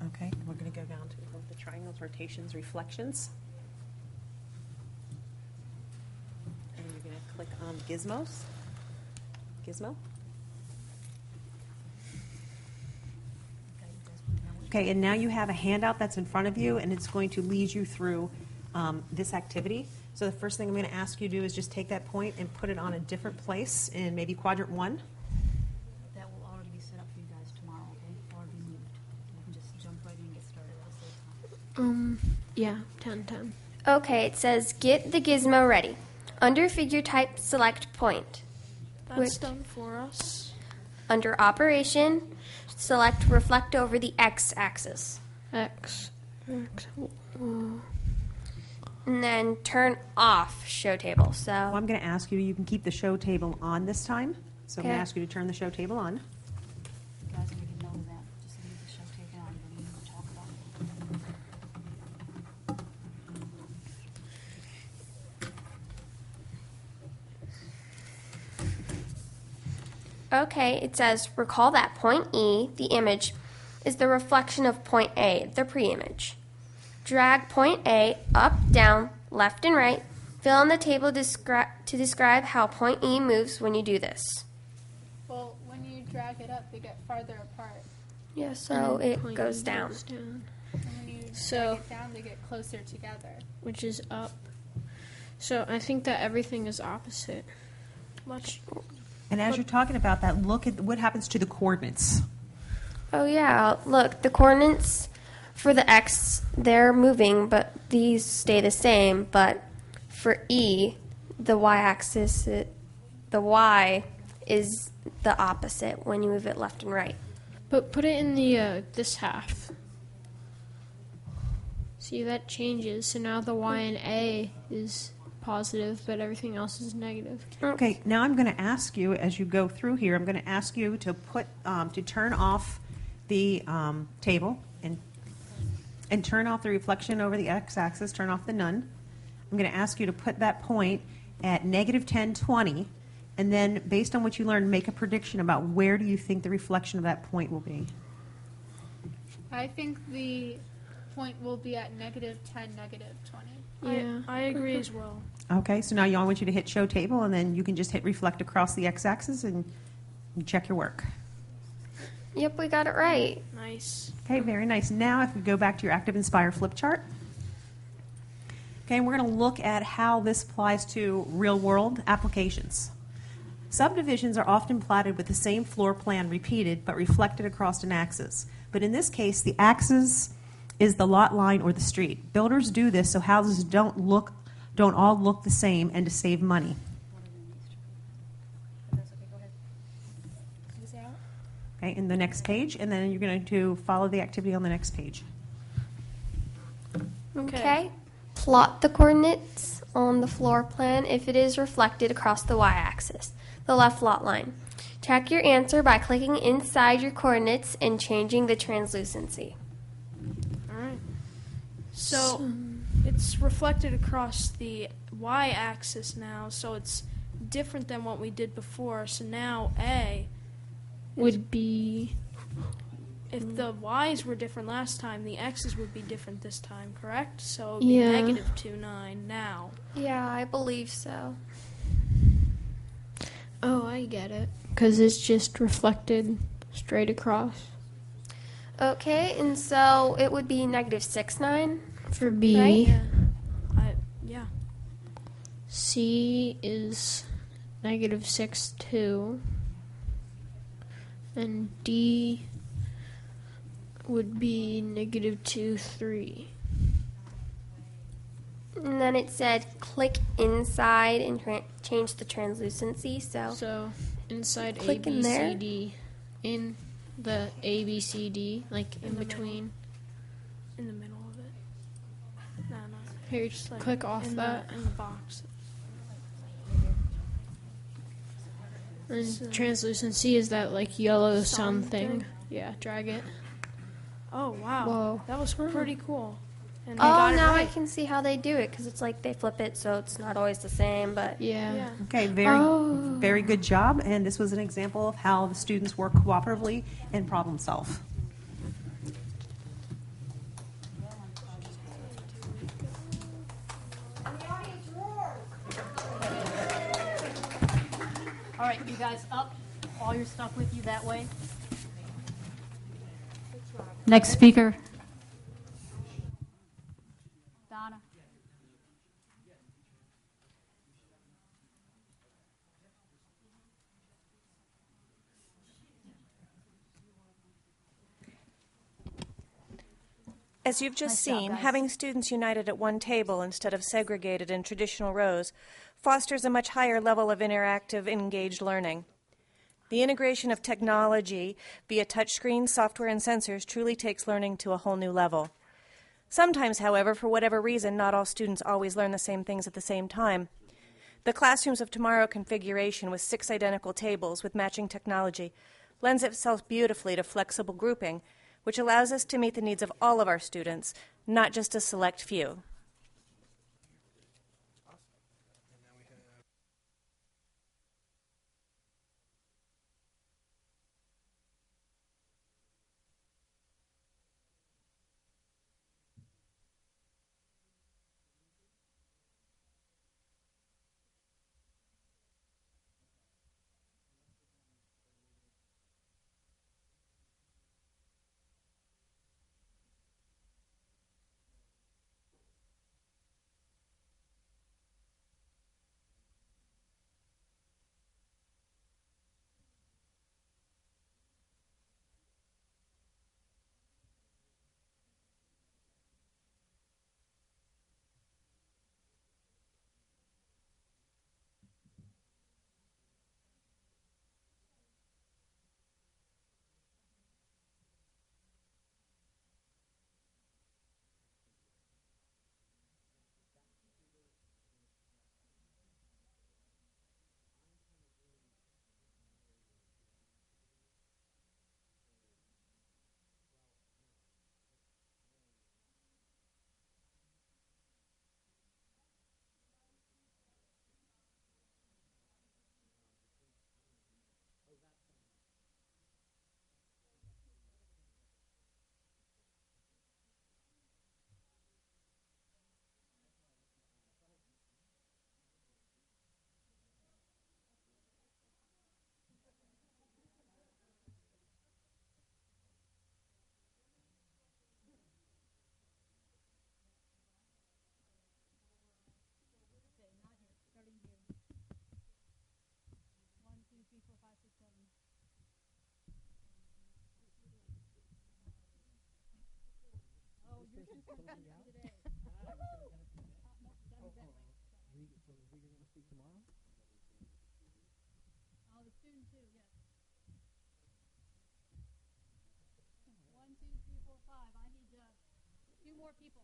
Okay, and we're going to go down to the triangles, rotations, reflections. And you're going to click on Gizmos. Gizmo. Okay, and now you have a handout that's in front of you, and it's going to lead you through this activity. So the first thing I'm going to ask you to do is just take that point and put it on a different place in maybe quadrant 1. That will already be set up for you guys tomorrow, okay? Already moved. You can just jump right in and get started at the same time. Yeah, 10. Okay, it says get the gizmo ready. Under figure type, select point. That's done for us. Under operation, select reflect over the x-axis. X. And then turn off show table. So Well, I'm going to ask you, you can keep the show table on this time. So I'm going Okay. to ask you to turn the show table on. You guys need to know that. Just leave the show taken on. You don't even talk about it. Okay, it says recall that point E, the image, is the reflection of point A, the pre-image. Drag point A up, down, left, and right. Fill in the table to describe how point E moves when you do this. Well, when you drag it up, they get farther apart. Yeah, so it Point goes down. And when you So- drag it down, they get closer together. Which is up. So I think that everything is opposite. Much. And as you're talking about that, look at what happens to the coordinates. Oh yeah, look, the coordinates for the x, they're moving, but these stay the same. But for E, the y-axis, the y is the opposite when you move it left and right. But put it in the this half. See, that changes. So now the y and A is positive, but everything else is negative. Okay, now I'm going to ask you, as you go through here, I'm going to ask you to put to turn off the table and turn off the reflection over the x-axis. Turn off the none. I'm going to ask you to put that point at -10, 20, and then based on what you learned, make a prediction about where do you think the reflection of that point will be. I think the point will be at -10, -20. Yeah. I agree as well. Okay, so now I want you to hit show table, and then you can just hit reflect across the x-axis and you check your work. Yep, we got it right. Nice. Okay, very nice. Now if we go back to your Active Inspire flip chart. Okay, and we're going to look at how this applies to real-world applications. Subdivisions are often plotted with the same floor plan repeated but reflected across an axis. But in this case, the axis is the lot line or the street. Builders do this so houses don't all look the same and to save money. Okay, in the next page, and then you're going to follow the activity on the next page. Okay. Plot the coordinates on the floor plan if it is reflected across the y-axis, the left lot line. Check your answer by clicking inside your coordinates and changing the translucency. All right. So it's reflected across the y-axis now, so it's different than what we did before. So now A would be... If the y's were different last time, the x's would be different this time, correct? So it would be Yeah. negative 2, 9 now. Yeah, I believe so. Oh, I get it. Because it's just reflected straight across. Okay, and so it would be negative 6, 9? For B. Right? Yeah. C is negative 6, 2. And D would be negative 2, 3. And then it said click inside and change the translucency. So inside A, click B, in there. C, D. In the A, B, C, D, like in between. In the middle of it. No. Here, Just like click off in that. in the box. And translucency is that like yellow Sun something. thing? Yeah, drag it. Oh, wow. Whoa. That was pretty cool. And Oh, now I can see how they do it, because it's like they flip it so it's not always the same, but... Yeah. Okay, very good job. And this was an example of how the students work cooperatively and problem solve. All right, you guys up. All your stuff with you that way. Next speaker. Donna. As you've just seen, having students united at one table instead of segregated in traditional rows fosters a much higher level of interactive, engaged learning. The integration of technology via touchscreens, software, and sensors truly takes learning to a whole new level. Sometimes, however, for whatever reason, not all students always learn the same things at the same time. The Classrooms of Tomorrow configuration with 6 identical tables with matching technology lends itself beautifully to flexible grouping, which allows us to meet the needs of all of our students, not just a select few. Two more people.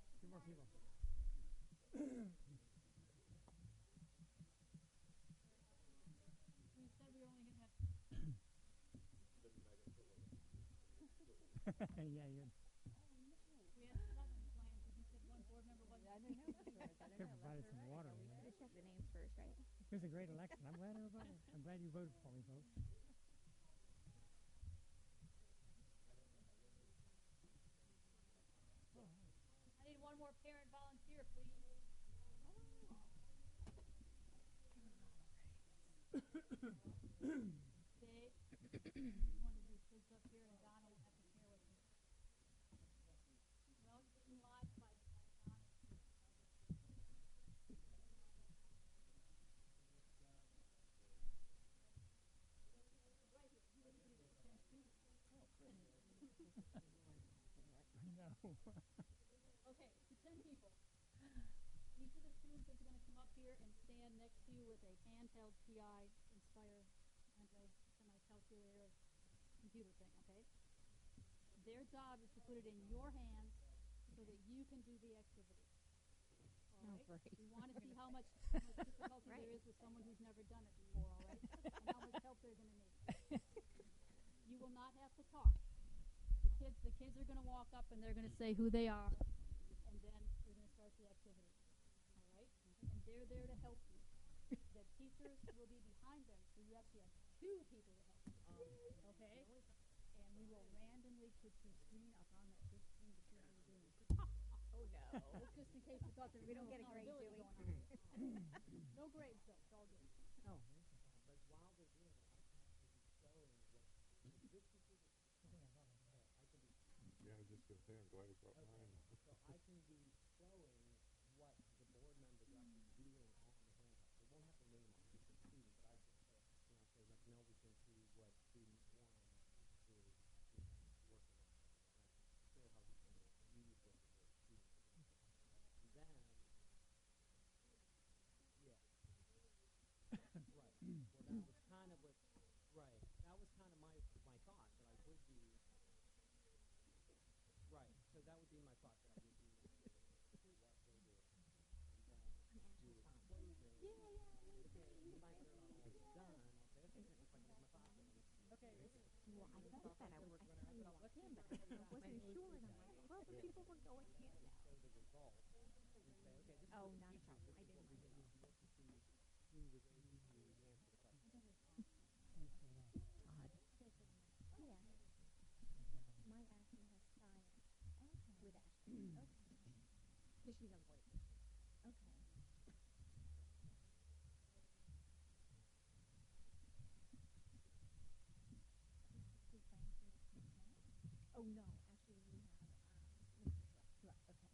Yeah, you're. We had 11 planned, because you said one board member wasn't. I didn't know. Could have provided some water. We should have checked the names first, right? It was a great election. I'm glad everybody. I'm glad you voted for me, folks. I need one more parent volunteer, please. Dave, one of these kids up here, and Donna will have to share with me. Well, you can live by Donna. No. Okay, to 10 people. Each of the students is going to come up here and stand next to you with a handheld TI Inspire handheld semi-calculator computer thing, okay? Their job is to put it in your hands so that you can do the activity. All right? great. We want to see how much difficulty there is with someone who's never done it before, all right? And how much help they're going to need. You will not have to talk. The kids are going to walk up and they're going to say who they are, and then we're going to start the activity. All right? And they're there to help you. The teachers will be behind them, so you actually have two people to help you. Okay? And we will randomly put your screen up on that big screen to see how you're doing. Oh no. Just in case you thought there was We don't get a grade, do we? going on here. No grades, though. It's all good. Oh. But while they're doing it, I can actually be showing what this computer. Yeah, I was just going to say, I'm glad he brought mine. So I can be showing what the board members are actually doing on the handheld. They won't have to name on each student, but I can say, like, no, we can see what student one is working on. And I can show how he's going to use what the student is doing. And then, yeah. Right. Well, that was kind of what, right. That was kind of my thought, that I would be. Right, so that would be my thought, that I would be what they do. And then do it closing. Okay, you might be all done. I'll say, okay, if I can get my thought. Okay. Well, I thought that I was I tell you what can, but I wasn't sure, and I'm like, well, the people were going in now. Show the results and say, okay, this Oh, is not a problem. I didn't what we know. did. To see who was able to answer the question. Odd. Yeah. My actually has science with Ashley. Okay. Because she's on voice. Okay. Oh no, actually we have right. Okay.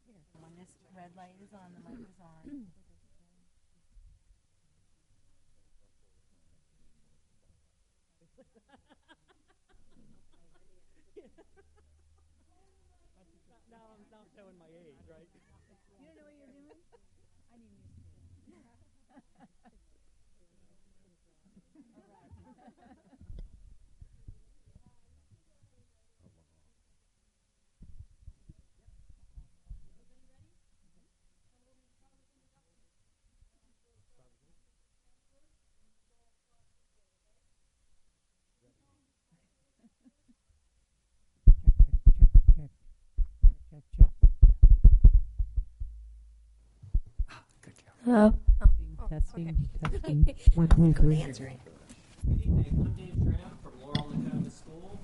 Yeah. When this red light is on, the mic is on. Now I'm not showing my age, right? You don't know what you're doing? I need music. Check. Hello. Testing. 1, 2, 3. Answering. Good evening. I'm Dave Tram from Laurel and Academy School.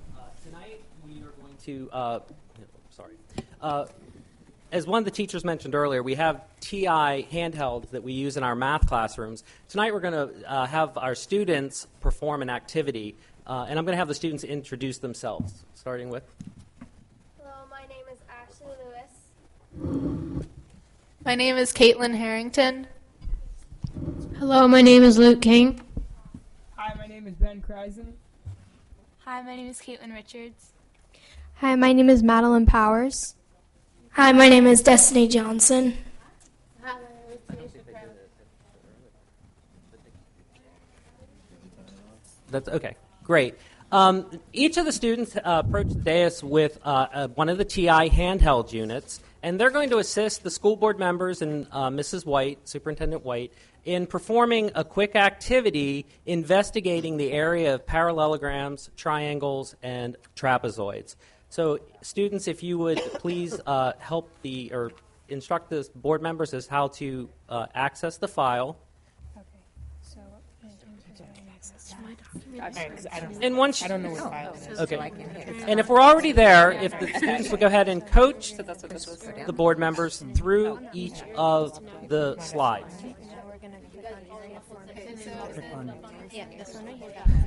Tonight we are going to, as one of the teachers mentioned earlier, we have TI handhelds that we use in our math classrooms. Tonight we're going to have our students perform an activity, and I'm going to have the students introduce themselves, starting with. Hello, my name is Ashley Lewis. My name is Caitlin Harrington. Hello, my name is Luke King. Hi, my name is Ben Kreisen. Hi, my name is Caitlin Richards. Hi, my name is Madeline Powers. Hi, my name is Destiny Johnson. That's okay. Great. Each of the students approached the dais with one of the TI handheld units, and they're going to assist the school board members and Mrs. White, Superintendent White, in performing a quick activity investigating the area of parallelograms, triangles, and trapezoids. So, students, if you would please help instruct the board members as how to access the file. And once I don't know what file it is. Okay. So I can hit it. And if we're already there, if the students would go ahead and coach the board members through each of the slides.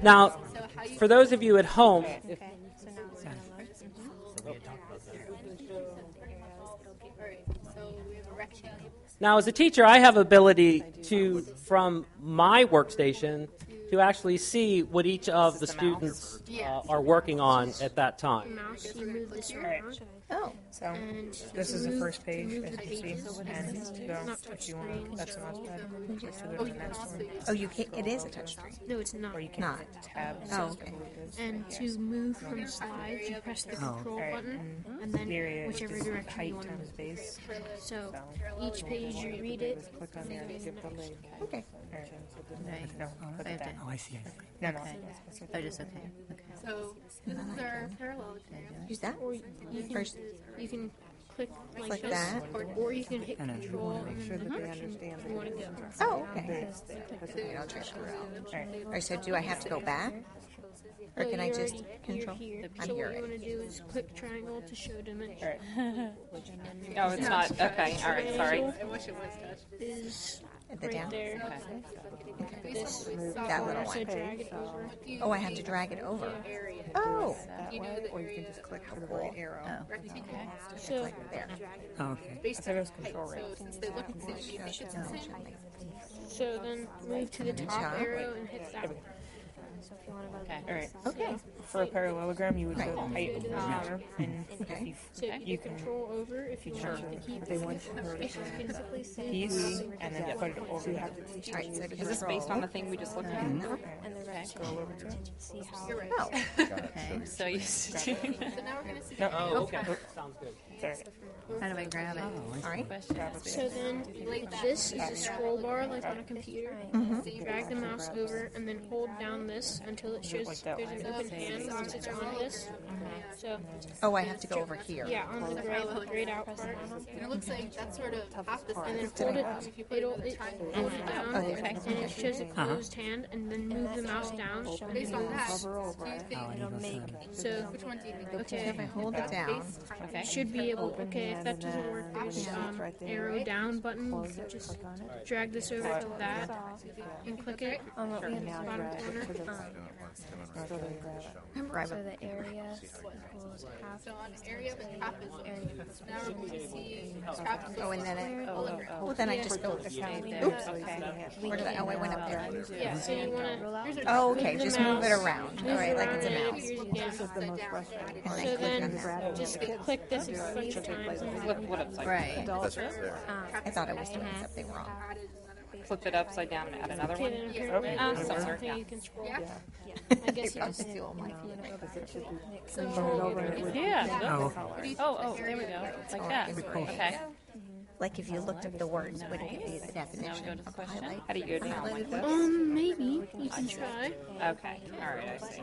Now, for those of you at home, now as a teacher, I have ability to, from my workstation, to actually see what each of the students are working on at that time. Oh, so this is the first page, as you see, and go if you want. That's the mouse pad. Just to go to the next one. Oh, you can't. It is a touchscreen. No, it's not. Or you can tab. Oh, okay. And to move from slides, you press the control button, and then whichever direction you want to move. Base. So each page you read it. Click on there. Give the link. Okay. No, put it down. Oh, I see. No, no. Oh, just okay. So this is our parallelogram. Use that. Or you can click like Like this, that. or you can hit control and then the direction you want to go. Oh, okay. I'll try that. All right. So do I have to go back? Or can I just control? I'm So here. what you want to do is click triangle to show dimension. Oh, it's not. Okay. All right. Sorry. I wish it was touch. Is At the right down? there. Okay. This That little so one. drag it over. Oh, I have to drag it over. Oh. Or you can just click for the right arrow. So There. Oh, okay. So it was control right. Since they look the same, they should the same. So then move to the top arrow and hit that one. All right. Okay. For a parallelogram, you would go height over here, and So you can control over if you want to keep they want these, and then put it over that. Is this based on the thing we just looked at? Scroll over to it. Oh. Okay. So you. So now we're going to see. No. Oh, okay. Sounds good. Sorry. How do I grab it? All right. So then this is a scroll bar like on a computer. So you drag the mouse over and then hold down this until it shows there's an open hand once it's on this. So Oh, I have to go over here. yeah, on the grayed out part. And it looks like that's sort of half the size. And then hold it down and it shows a closed hand and then move the mouse down. Based on that, do you think it'll make? So Which one do you think? okay, If I hold it down. you should be able. Okay, if that doesn't work, there's arrow down button. You can just drag this over to that and click it on the bottom corner. Remember, So the area equals half. So on area, but half is area. Now we're going to see trapezoid. Oh, and then it. Well, then I just go. Oops. Where did I? Oh, I went up there. Yeah, so you want to. Oh, okay. Just move it around. All right, like it's a mouse. Upside down. And I So click then on that. just click this a bunch of times. What upside? Right. That's right there. I thought I was doing something wrong. Flip it upside down and add another one. Similar. Yeah. You can scroll. Yeah. I guess you just Yeah. Oh, okay. Oh, there we go. Like that. Okay. Like if you looked up the words, would it give you the definition of highlight? How do you go down like this? Maybe you can try. Okay. All right. I see.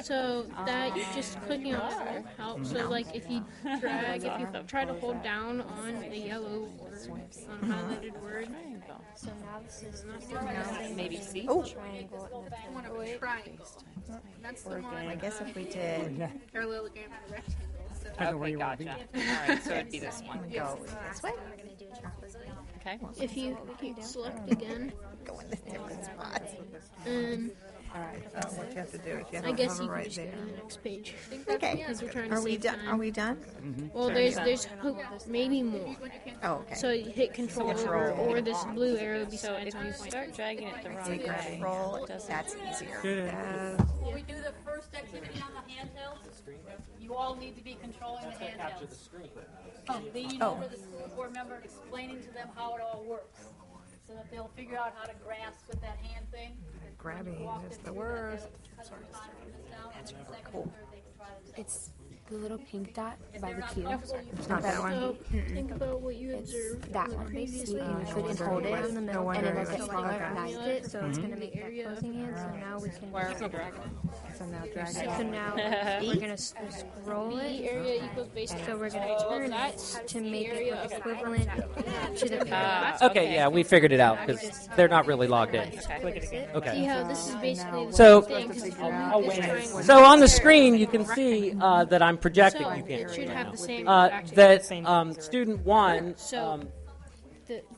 So that just clicking on it helps. So like if you drag, if you try to hold down on a yellow word, on a highlighted word. So now this is not maybe see. Oh. triangle. That's the I one. guess if we did Parallelogram and a rectangle. So Okay, gotcha. All right, so it'd be this one. go this way, Okay. If you select again, go in the different spots. All right. What you have to do is you have I to guess hover you can right just there. go to the next page. Okay. Because we're trying to Are we save done? time. Are we done? Well, there's maybe more. Oh, okay. So you hit control over, or this blue arrow So beside if you start dragging it the wrong way, Control. That's easier. Will we do the first activity on the handhelds? You all need to be controlling the handhelds. Leaning over the school board member and explaining to them how it all works, so that they'll figure out how to grasp with that hand thing. Grabbing is the worst. That's cool. It's the little pink dot by the cube. It's not that one. So think about what you observed. That one. Previous You can click and hold it in the middle, and it'll get smaller and guide it. So it's going to make that closing hand. So now we can. where are we dragging? So now drag it. So now we're going to scroll The it. area equals base. So we're going to turn it to make it look equivalent to the page. Okay, yeah, we figured it out because they're not really logged in. See Okay. how this is basically the So, same thing. I'll wait. So on the screen, you can see that I'm projecting. So You can't it see should right have now. the same That student one. So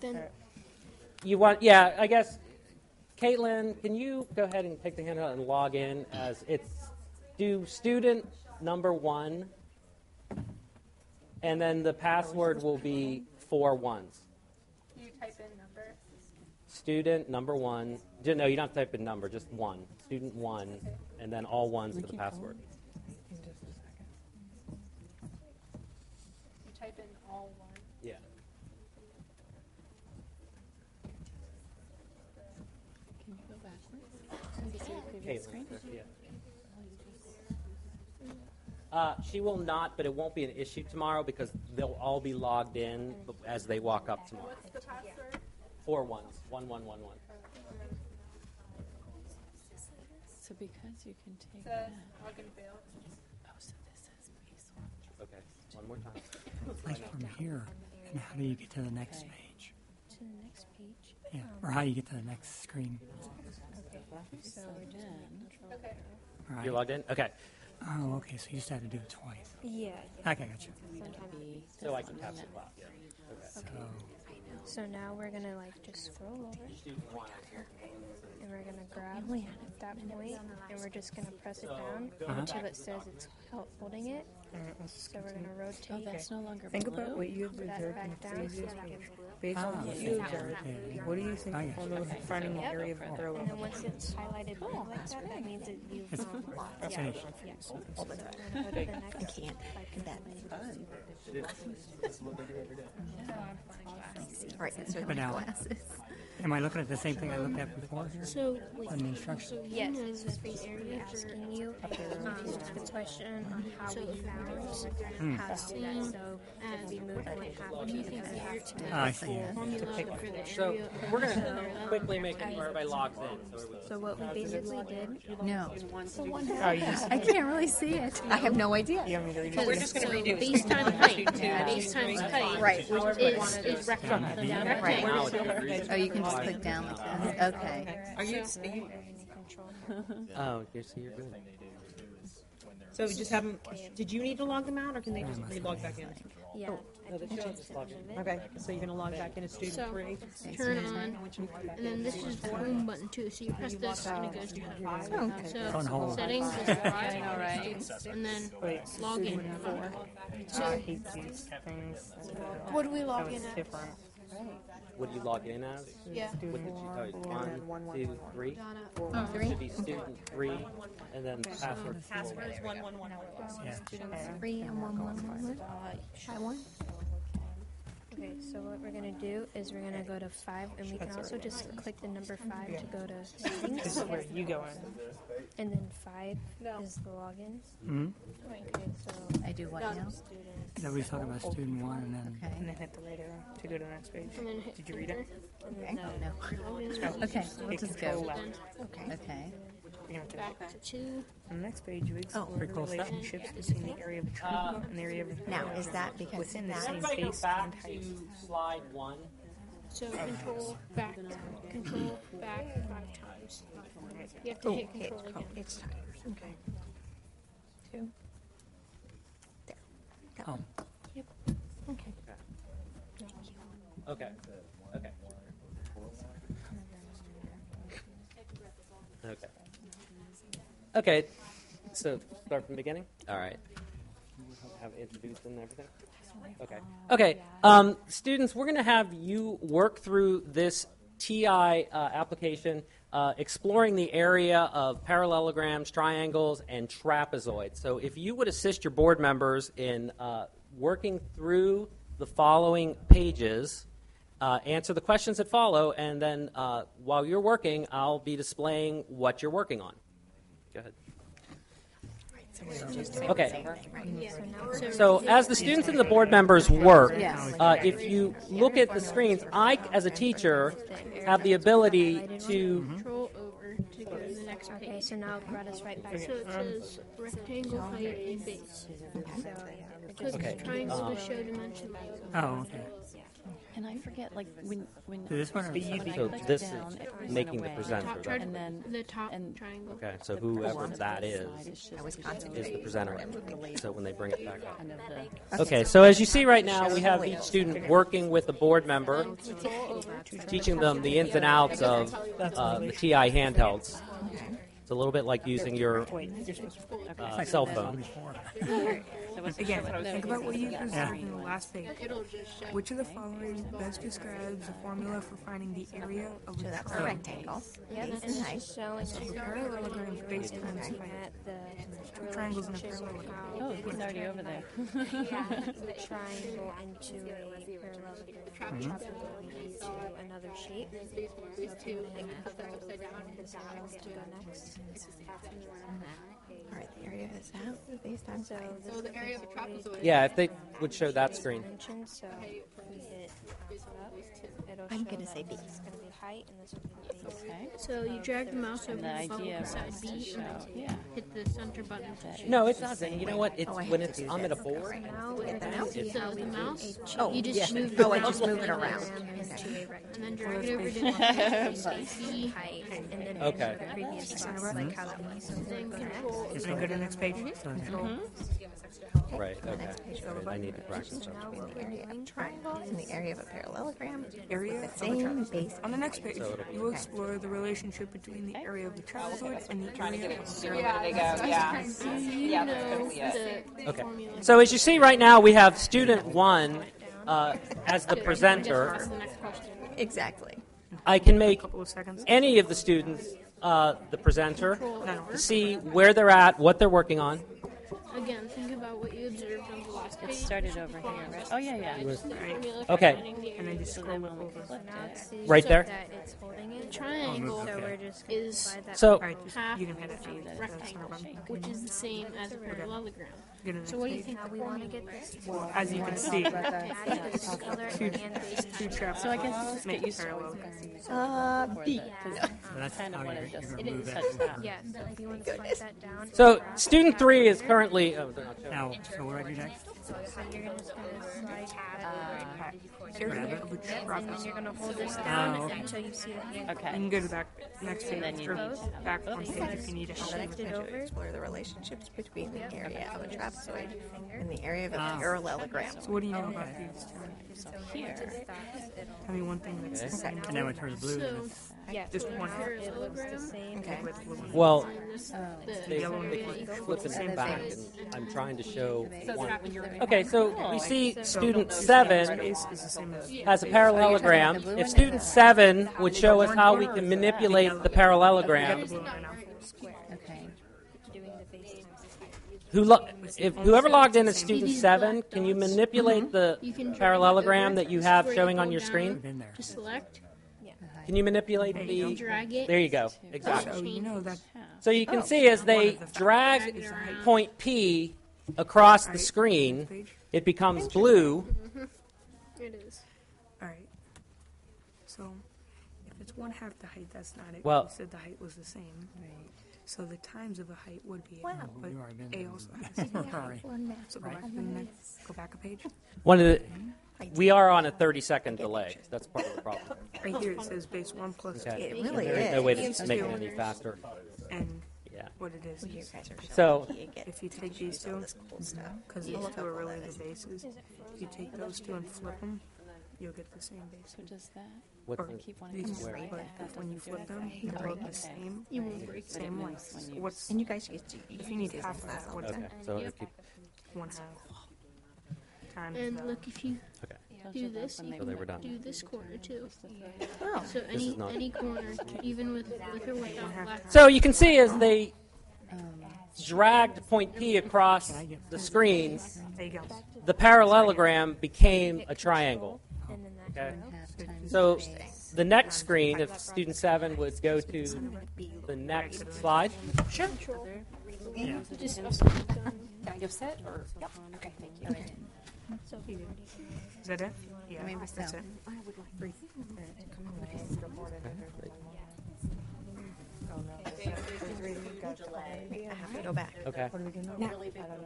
then You want? Yeah, I guess. Caitlin, can you go ahead and take the handout and log in as it's do student number 1, and then the password will be 4 ones. Can you type in number? Student number 1. No, you don't have to type in number, just 1. Student 1, and then all ones for the password. You type in all one. Yeah. Can you go backwards? See the previous screen? Yeah. She will not, but it won't be an issue tomorrow because they'll all be logged in as they walk up tomorrow. What's the password? 4 ones. 1, 1, 1, 1. So because you can take Says that. log and fail. Oh, so this says base 1. Okay, one more time. Like from here, and how do you get to the next page? To the next page. Yeah, or how you get to the next screen. So then. Okay. All right. You're logged in? Okay. Oh, okay, so you just had to do it twice. Yeah. Okay, gotcha. So I can capture the box. Yeah. Okay. So now we're gonna like just scroll over, and we're gonna grab that point, and we're just gonna press it down until it says it's holding it. So we're gonna rotate. Oh, that's no longer Think blue. about what you that observed in back the down. previous So page. Based on what you observed, what do you think on the finding the area of throw And then once it's highlighted blue like that, that means that you've Finished. yeah. All the time. Go to the I next. can't. That fun. All right, so But now, glasses. am I looking at the same thing I looked at before here? So wait, On the instructions? Yes, it's just basically asking you the question on how we found how to do that. So if we move point half to the other half to make I it see. full. So we're going to quickly make it where everybody logs in. So what we basically did. No. I can't really see it. I have no idea. we're just going to redo base times height. Base times height. Right. Is rectangle. Down rectangle. Oh, you can just click down like that. Okay. Are you? Oh, you're good. So we just have them. Did you need to log them out, or can they just re-log back in? Yeah. Okay. So you're gonna log back in as student So 3. turn on, and then this is the home button too. So you press this, and it goes to home. On So hold. settings is 5, and then log in 4. So what do we log in at? What do you log in as? Yeah. What did you tell you? 1, 2, 3? Donna. It should be student 3, and then password. Password is 111. Yeah. 3 and 1 1 1 1. Try 1. Okay, So what we're going to do is we're going to go to 5, and we can also just click the number 5 to go to settings. This is where you go in. And then 5 is the login. Mm-hmm. Okay, so I do what now? That we talk about student 1 and then. Okay. And then hit the right arrow to go to the next page. Did you read it? Okay. Oh, no. Okay, we'll just go. Okay. Back to 2. On the next page, you explore the relationships between the area of the triangle and the area of the Now, is that because within the that- same Let's go base back and height? to slide 1. So control back 5 times. You have to hit control again. It's time. Okay. 2. There. Go. Oh. Yep. Okay. Okay. Okay. Okay. Okay. So start from the beginning. All right. Have it introduced and everything. Okay. Okay. Students, we're going to have you work through this TI application, exploring the area of parallelograms, triangles, and trapezoids. So if you would assist your board members in working through the following pages, answer the questions that follow, and then while you're working, I'll be displaying what you're working on. Go ahead. Okay. So as the students and the board members work, if you look at the screens, I, as a teacher, have the ability to... Control over to go to the next page. Okay, so now it brought us right back. So it says rectangle, height, and base. Click Okay. triangle to show dimension. Oh, okay. And I forget, like, when So this one or when I So click this down, is it goes making the away. presenter. That. And then The top triangle. Okay, so whoever that is the presenter. So when they bring it back up. kind of the Okay, so as you see right now, we have each student working with a board member, teaching them the ins and outs of the TI handhelds. It's a little bit like using your cell phone. Again, think about what you presented in the last page. Which of the following best describes the formula for finding the area of the That's a rectangle. Yeah, Base that's and height. showing parallelogram base times height. at the Two triangles in a relationship of parallelogram. how Oh, he's already over there. the triangle into a parallelogram trapezoid into another shape. So if you make the parallels to go next. All right, the area is out. Base times height. So the area of a trapezoid. Yeah, if they would show that screen. So if we hit up, it'll I'm show gonna that say this base. is going to be height and this will be base. Okay. So you drag the mouse over And the the idea bubble beside was B to and show, then yeah. hit the center button. No, it doesn't. You know what? It's when it's I'm at a board. Now we're going to see how So we the do mouse, Oh, you just move oh, I the just mouse move it around. into a and rectangle. then drag it over to the Height, and then Okay. the previous spots, like how that was. So then control Can I go to the next page? Right, okay. Right, I need to practice that. The area of a triangle and the area of a parallelogram. Area The of a same trapezoid. base. On the next page, So it'll be- you will explore the relationship between the area of the trapezoid and the area of the Do you know the Okay. formula? So as you see right now, we have student 1 as the presenter. Exactly. I can make couple of seconds. any of the students the presenter to see where they're at, what they're working on. Again, think about what you observed on the last page. It started over here, right? Oh, yeah, yeah. Formula for Okay. finding the And then area. just scroll when we over. clicked it. Right there? That it's holding it. Triangle So we're just going to is slide that. So, half You can hit it. rectangle shape, which is the same as a parallelogram. Go to the So what do you next think How the we want to formula get is? this. Well, as you can see, Adding this color two, and base two trapezoids So I guess you just get used to parallel. it. B. That's Kind of how what you're it just going to move touched that. that. Yeah, so if you want to slide that down. so student 3 is currently. Oh, they're not showing. Now, so what do I do next? So you're just going to slide that Area over. of a Yep, and then trapezoid. you're going to hold this down okay. until you see the hand. You Okay. can go to back next page then you or need to have back it. one page if you need help. Select it over. Explore the relationships between the area of a trapezoid and the area of a parallelogram. So what do you know about these? So here, Tell me one thing that's the same. And then we turn blue. So, Yeah, Just one. it looks the same. Okay. Well, the they yellow keep flipping it back, and I'm trying to show one. Okay. Okay, so we see student 7 Base is the same as has a parallelogram. If student 7 would show us how we can manipulate the parallelogram. blue right now. okay. Doing the base times the height. whoever logged in as student 7, can you manipulate the You can drag parallelogram it that you over. have Where showing go on your down screen? To select. Can you manipulate And the? you drag it. There you go. Exactly. So you know that. So you can see as they drag point P across the screen, it becomes blue. It is. All right. So if it's 1/2 the height, that's not it. Well- You said the height was the same. Right. So the times of the height would be Wow. but You already been A there. also has Sorry. So go back to the next. Go back a page. We are on a 30-second delay. That's part of the problem. Right here it says base 1 plus Okay. 2. It really There's is. no way to make it any faster. And Yeah. what it is. Well, you guys are So- if you take these two, because these two are really the bases, if you take those two and flip them, you'll get the same base. So does that? What's Or the- keep wanting these, to break but that? when you flip them, they're both the same. You won't break same it. length. When you- What's And you guys get to if you need half that? What's Okay. that? So if you, 1/2 times And the- look, if you okay. do this, you So they were done. can do this corner too. Oh. So This is not- any corner, even with or without black. So you can see as they dragged point P across the screen, There you go. the parallelogram became a triangle. Okay. So the next screen, if student 7 would go to the next slide. Sure. Yeah. Just Can I go sit or? Yep. Okay, thank you. Is that it? Yeah, Maybe that's so. it. I have to go back. Okay. Now,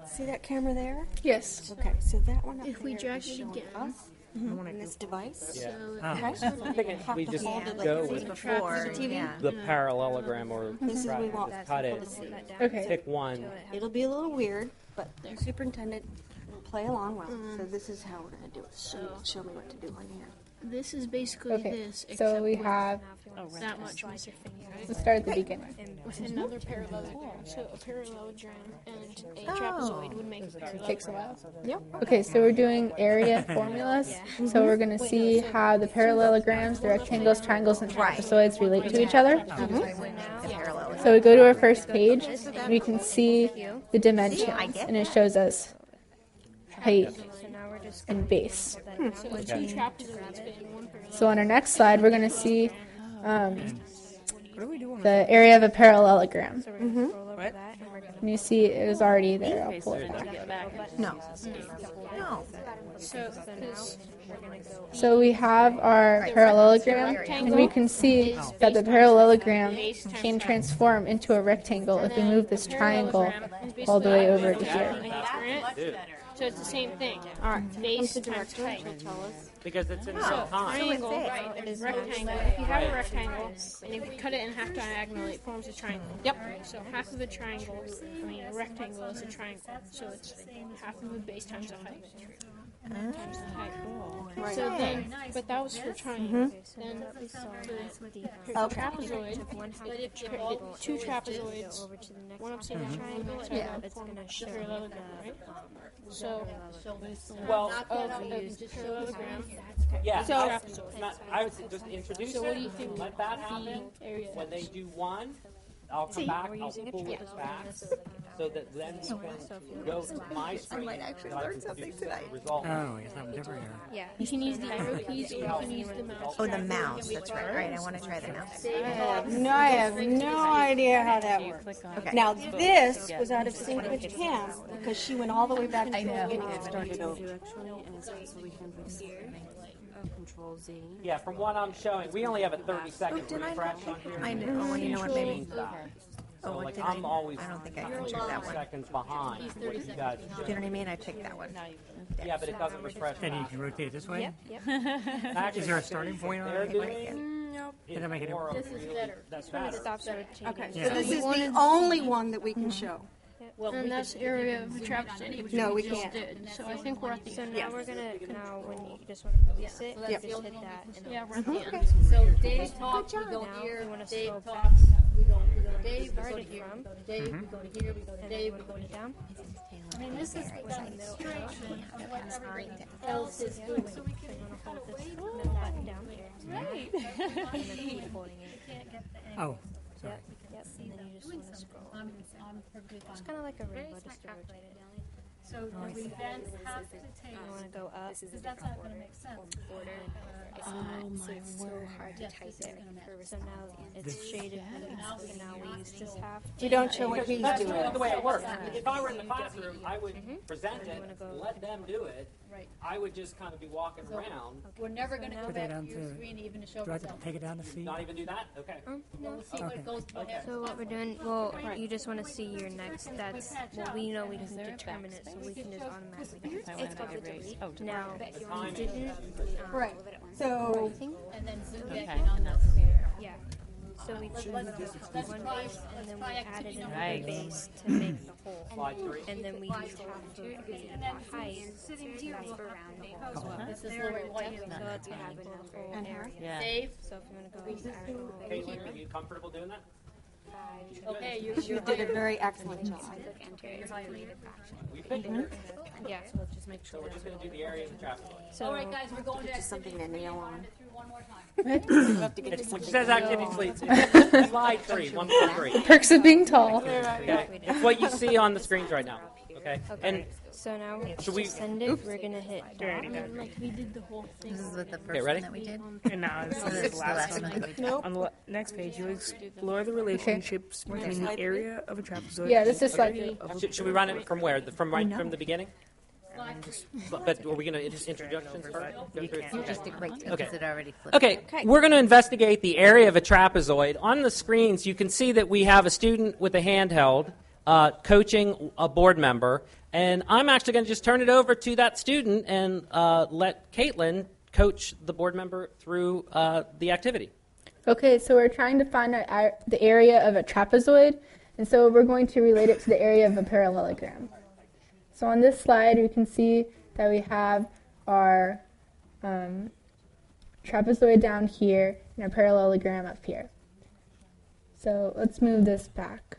see that camera there? Yes. Okay, so that one up If we there drag is it showing again. us in this device. Yeah. Okay. I think we just go with before, yeah. the parallelogram or This is we want cut it. Okay. Pick one. It'll be a little weird, but the superintendent will play along well. So this is how we're going to do it. So show me what to do on here. This is basically Okay, this. so except we with have- that much missing. Let's start at the beginning. With another parallelogram. So a parallelogram and a Oh. trapezoid would make a parallelogram. Takes a while. Yep. Okay, so we're doing area formulas. So we're going to see how the parallelograms, the rectangles, triangles, and trapezoids relate to each other. So we go to our first page, and we can see the dimensions, and it shows us height and base. So two trapezoids in one parallelogram. So on our next slide, we're going to see the area of a parallelogram. And you see it was already there. I'll pull it back. No. No. So we have our parallelogram, and we can see that the parallelogram can transform into a rectangle if we move this triangle all the way over to here. So it's the same thing. All right. Base times height. Because it's in So real time. triangle, right, is rectangle. If you have a rectangle and you cut it in half diagonally, it forms a triangle. Yep. So half of a triangle, a rectangle is a triangle. So it's half of the base times the height. Times the height. So then, but that was for triangle. Then for trapezoid, two trapezoids, one upside down triangle, and form a parallelogram, right? So, Well, parallelogram. Yeah, So, I would say just introduce So what do it, you think let that happen. area When they do one, I'll come back, I'll pull it back, so that then you can go to my screen. might actually so I learn can something produce the tonight. result. Oh, it's something different here. Yeah. You can use the arrow keys or you can use the mouse. Oh, the mouse. That's right. All right, I want to try the mouse. I have no idea how that works. Okay. Now, this was out of sync with Cam because she went all the way back to the beginning and started over. Control Z. Yeah, from what I'm showing, we only have a 30-second refresh on here. I know. Oh, you know what, maybe. So, what like, did I'm always I don't think I can 30 check that one. seconds behind what you guys are Do you know doing. what I mean? I picked that one. Yeah, but it doesn't refresh. And you fast. can rotate it this way? Yep. Actually, Is there a starting point on they're it? doing Nope. Did it make it more of This is really- better. That's This one better. stops at Okay, Yeah. so this is the only one that we can show. And that's area of a trapezoid, which No, we we just can't. did. So I think we're at the So end. now we're gonna when you just want to release it, Yep. just hit that. And Yeah, we're at the end. So Dave talks, we go Now here. we wanna Dave scroll talks, we go to Dave, we go to started here. from. Dave, we go to here, we go to Dave, we go to Down. I mean, this is the demonstration of what everybody else is doing. So we can Middle button down. Right. And then keep holding it. Oh, Yep. And then you just want to scroll. I'm perfectly fine. It's kind of like a rainbow just to rotate it. So do we then have to take? You want to go up. Because that's not going to make sense. It's not, so it's so hard to type there. So now it's shaded blue, and now we use this half. We don't show what he's That's doing. the way it works. If I were in the classroom, I would present it, let them do it. Right. I would just kind of be walking So around. we're never going to go Put that back down to your to- screen even to show Do I have to results. take it down to see? Not even do that? Okay. We'll see what goes. What happens. So what we're doing, well, you just want to see your next. That's well, we know we can determine it, so we can just automatically. It's called the delete. Now, you didn't. Right. So, And then zoom Okay. back in on those. Yeah. So we choose let's one try- base, and then we try added activity another number base to make the whole. Slide 3. And then we used half of the height to make around the whole. This is Lori White. So that's what happened with the whole And area. her? Save. So if you want to go diagonal, Caitlin, are you comfortable doing that? Okay, you did a very excellent job. We picked it. Yeah. So let's just make So sure. we're just going to do the area of the trapezoid. All right, guys, we're going to Just something to nail on. through one more time. You have to get It something says to activity nail on. sleeves. Slide 3, 1 through 3. Perks of being tall. Okay. It's what you see on the screens right now. Okay. And So now should we? to send it, we're gonna hit dot. Like we did the whole thing. This is with the Okay, first ready? one that we did. And now this This is is the last one. Nope. On the next page, you explore the relationships between the area of a trapezoid. Yeah, this is and the like- area of a Should we run it from where? From right from the beginning? But are we going to just introductions first? You can't just stick right through Okay. because it already flipped. Okay, we're going to investigate the area of a trapezoid. On the screens, you can see that we have a student with a handheld coaching a board member, and I'm actually going to just turn it over to that student and let Caitlin coach the board member through the activity. Okay, so we're trying to find the area of a trapezoid, and so we're going to relate it to the area of a parallelogram. So on this slide, we can see that we have our trapezoid down here and a parallelogram up here. So let's move this back.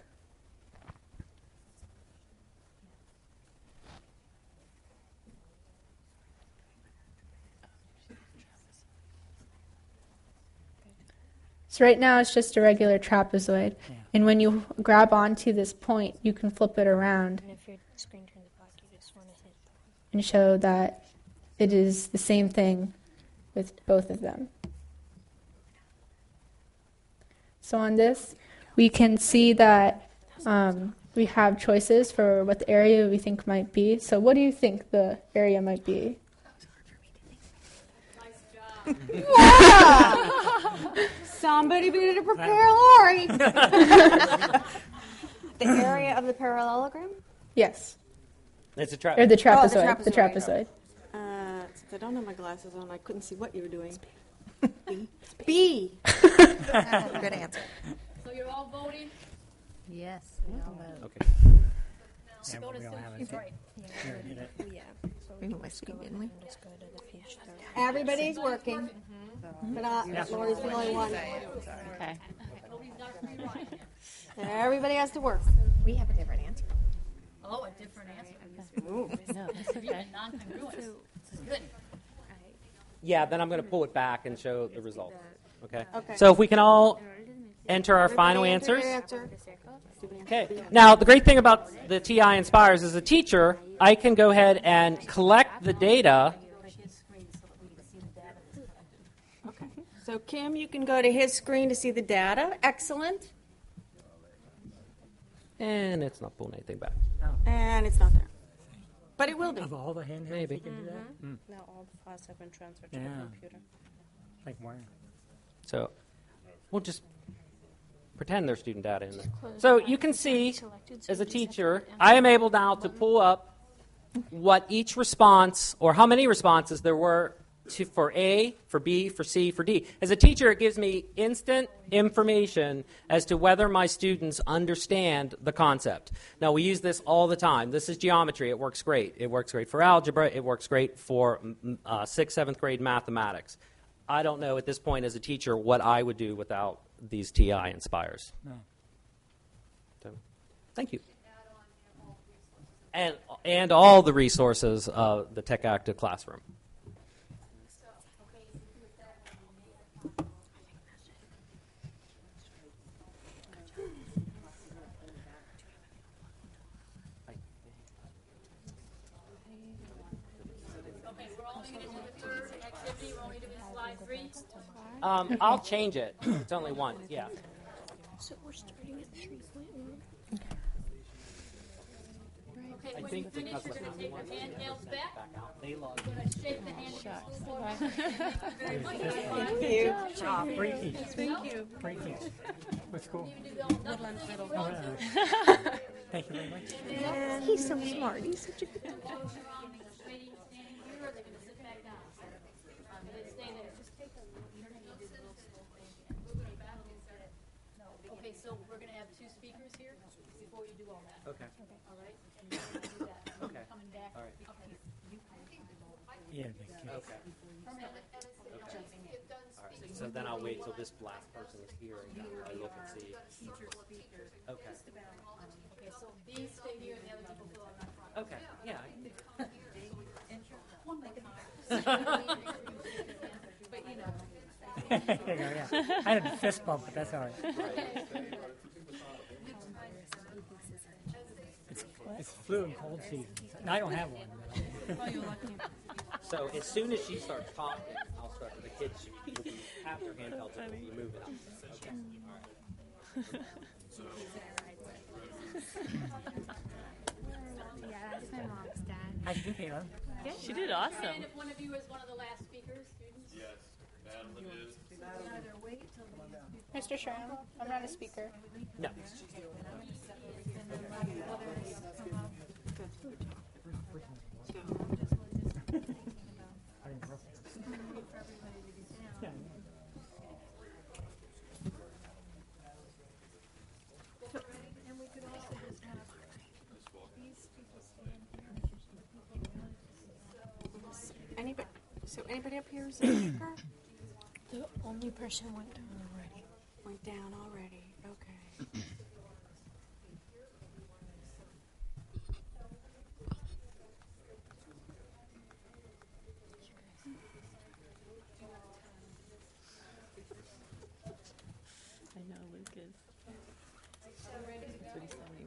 So right now it's just a regular trapezoid. And when you grab onto this point, you can flip it around And if your screen turns black, you just want to hit. and show that it is the same thing with both of them. So on this, we can see that we have choices for what the area we think might be. So what do you think the area might be? Somebody better to prepare Lori. The area of the parallelogram? Yes. It's a Or the trapezoid. Oh, the trapezoid. Since I don't have my glasses on, I couldn't see what you were doing. B. Good answer. So you're all voting? Yes. Okay. Yeah, but we don't have it. Right. Yeah. So We moved my screen, didn't we? just go to the page. Everybody's working, but Lori's the only one. Okay. Everybody has to work. We have a different answer. Oh, a different answer. No, that's okay. Non-congruous. This is good. Yeah, then I'm going to pull it back and show the results. Okay. Okay. So if we can all enter our final Everybody answers. answer. Okay. Now, the great thing about the TI Inspires, as a teacher, I can go ahead and collect the data. Okay. So Kim, you can go to his screen to see the data. Excellent. And it's not pulling anything back. And it's not there. But it will be. Of all the handhelds, Maybe. you can do that? Now all the files have been transferred to the computer. Like where? So we'll just pretend there's student data in there. So you can see, as a teacher, I am able now to pull up what each response, or how many responses there were for A, for B, for C, for D. As a teacher, it gives me instant information as to whether my students understand the concept. Now, we use this all the time. This is geometry. It works great. It works great for algebra. It works great for 6th, 7th grade mathematics. I don't know at this point as a teacher what I would do without these TI Inspires. No. So, thank you. And all the resources of the Tech Active Classroom. I'll change it. It's only one. Yeah. So we're starting at 3.1. I think because you're going to take your handhelds back. They log. You're going to shake the hand of your school board. Thank you. Freaky. Thank you. Freaky. What's cool? Woodland Middle. Oh, thank you very much. He's so smart. He's such a good guy. Okay, so we're going to have two speakers here before you do all that. Okay. All right? And you're going to do that. Okay. Coming back. All right. Yeah, Okay. All right. So then I'll wait till this black person is here and I look and see. Okay. Okay, so these stay here and the other people fill out that front. Okay. Yeah. One like but you know. There you go, yeah. I had a fist bump, but that's all right. It's flu and cold season. No, I don't have one. So as soon as she starts talking, I'll start. The kids should have their handhelds and we'll be moving up. Okay. All right. Yeah, that's my mom's dad. How'd you do, Kayla? Yeah, she did awesome. And if one of you is one of the last speakers, students? Yes, Madeline is. Mr. Sherman, I'm not a speaker. No. Anybody up here is a speaker? The only person went down already. Went down already. Okay. I know Lucas. That's what he's telling me.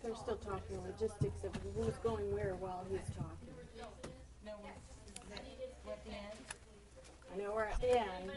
They're still talking logistics of who's going where while he's talking. I know we're at the end.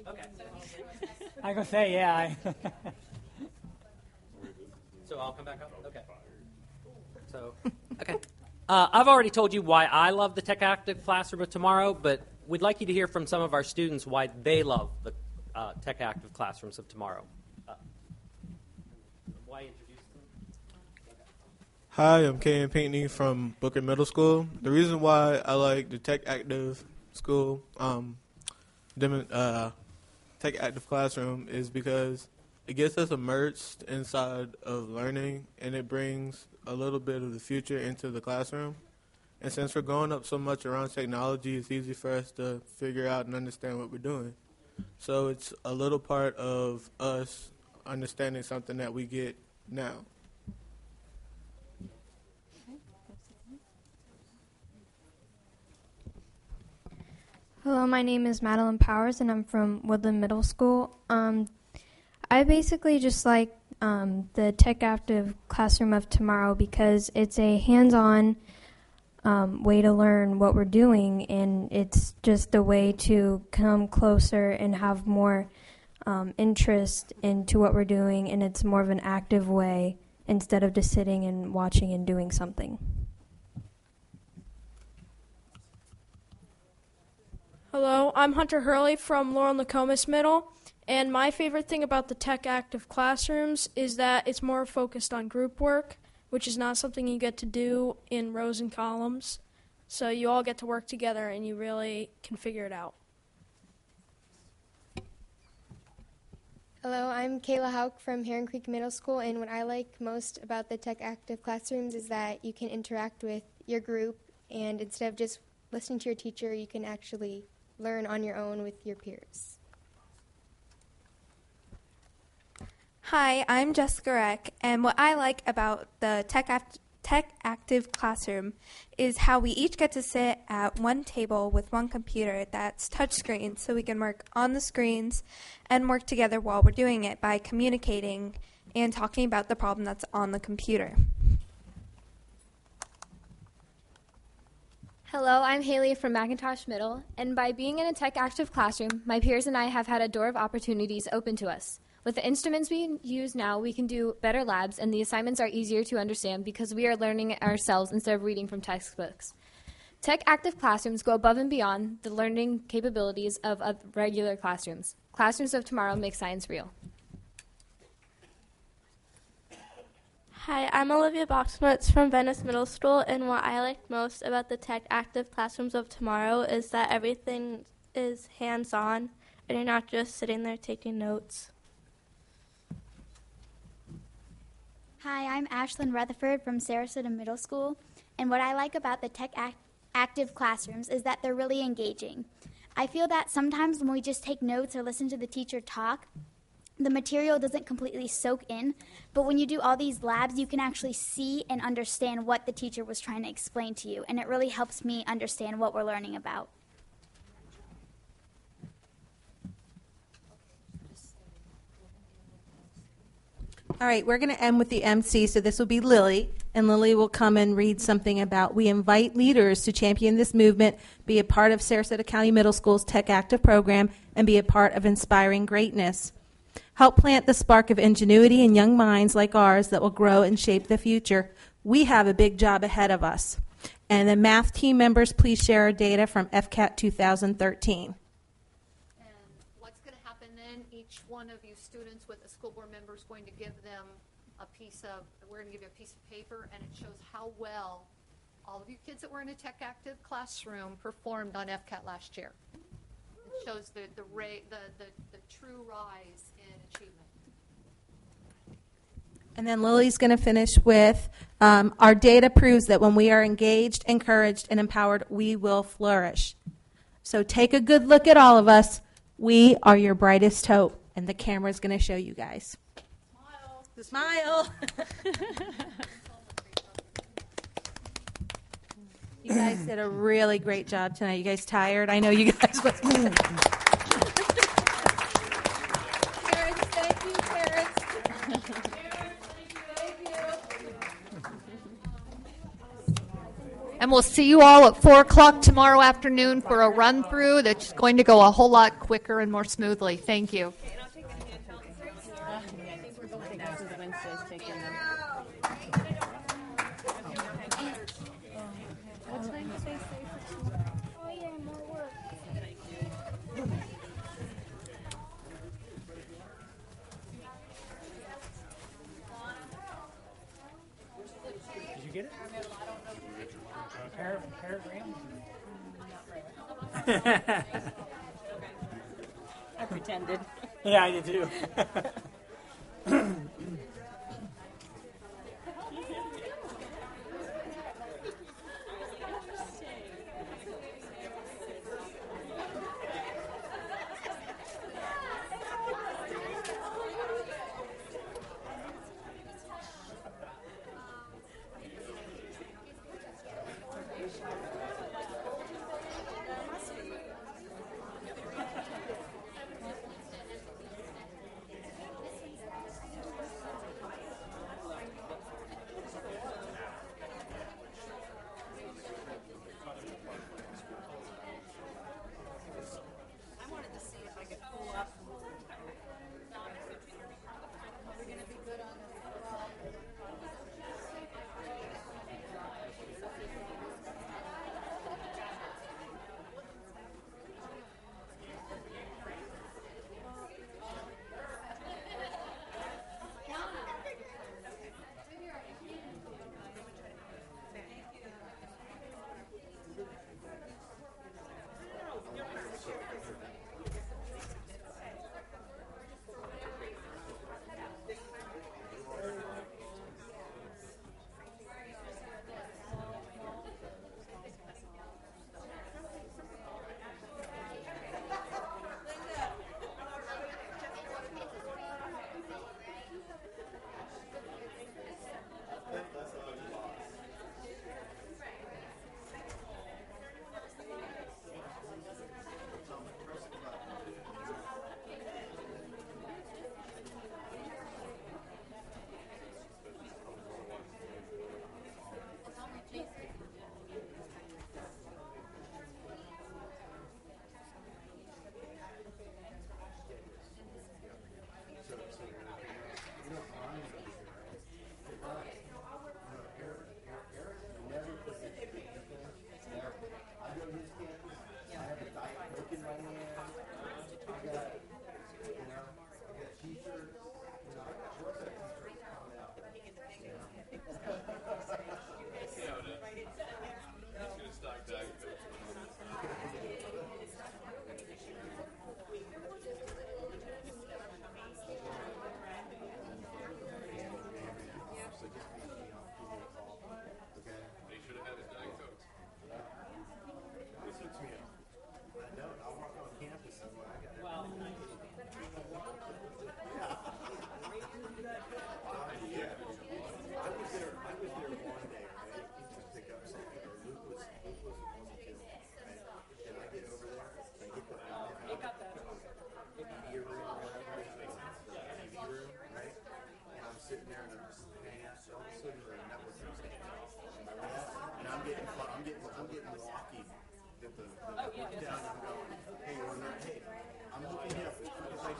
Okay. I gonna say, yeah. So I'll come back up? Okay. So, okay. I've already told you why I love the Tech Active Classroom of Tomorrow, but we'd like you to hear from some of our students why they love the Tech Active Classrooms of Tomorrow. Why introduce them? Hi, I'm Kayan Pinckney from Booker Middle School. The reason why I like the Tech Active School, Tech Active Classroom is because it gets us immersed inside of learning, and it brings a little bit of the future into the classroom. And since we're growing up so much around technology, it's easy for us to figure out and understand what we're doing. So it's a little part of us understanding something that we get now. Hello, my name is Madeline Powers, and I'm from Woodland Middle School. I basically just like the Tech Active Classroom of Tomorrow because it's a hands-on way to learn what we're doing, and it's just a way to come closer and have more interest into what we're doing, and it's more of an active way instead of just sitting and watching and doing something. Hello, I'm Hunter Hurley from Laurel Nokomis Middle, and my favorite thing about the Tech Active Classrooms is that it's more focused on group work, which is not something you get to do in rows and columns. So you all get to work together and you really can figure it out. Hello, I'm Kayla Hauk from Heron Creek Middle School, and what I like most about the Tech Active classrooms is that you can interact with your group, and instead of just listening to your teacher, you can actually learn on your own with your peers. Hi, I'm Jessica Reck, and what I like about the Tech Active classroom is how we each get to sit at one table with one computer that's touchscreen, so we can work on the screens and work together while we're doing it by communicating and talking about the problem that's on the computer. Hello, I'm Haley from McIntosh Middle, and by being in a Tech Active classroom, my peers and I have had a door of opportunities open to us. With the instruments we use now, we can do better labs, and the assignments are easier to understand because we are learning it ourselves instead of reading from textbooks. Tech Active classrooms go above and beyond the learning capabilities of regular classrooms. Classrooms of tomorrow make science real. Hi, I'm Olivia Boxnuts from Venice Middle School, and what I like most about the Tech Active classrooms of tomorrow is that everything is hands-on, and you're not just sitting there taking notes. Hi, I'm Ashlyn Rutherford from Sarasota Middle School, and what I like about the Tech Active classrooms is that they're really engaging. I feel that sometimes when we just take notes or listen to the teacher talk, the material doesn't completely soak in, but when you do all these labs, you can actually see and understand what the teacher was trying to explain to you, and it really helps me understand what we're learning about. All right, we're going to end with the MC, so this will be Lily, and Lily will come and read something about we invite leaders to champion this movement, be a part of Sarasota County Middle School's Tech Active program, and be a part of inspiring greatness. Help plant the spark of ingenuity in young minds like ours that will grow and shape the future. We have a big job ahead of us. And the math team members, please share our data from FCAT 2013. Each one of you students with a school board member is going to give them we're going to give you a piece of paper, and it shows how well all of you kids that were in a Tech Active classroom performed on FCAT last year. It shows the true rise in achievement. And then Lily's going to finish with our data proves that when we are engaged, encouraged, and empowered, we will flourish. So take a good look at all of us. We are your brightest hope. And the camera's going to show you guys. Smile. You guys did a really great job tonight. You guys tired? I know you guys was. Parents, thank you, parents. And we'll see you all at 4 o'clock tomorrow afternoon for a run-through that's going to go a whole lot quicker and more smoothly. Thank you. Did you get it? Paragram? I pretended. Yeah, I did too.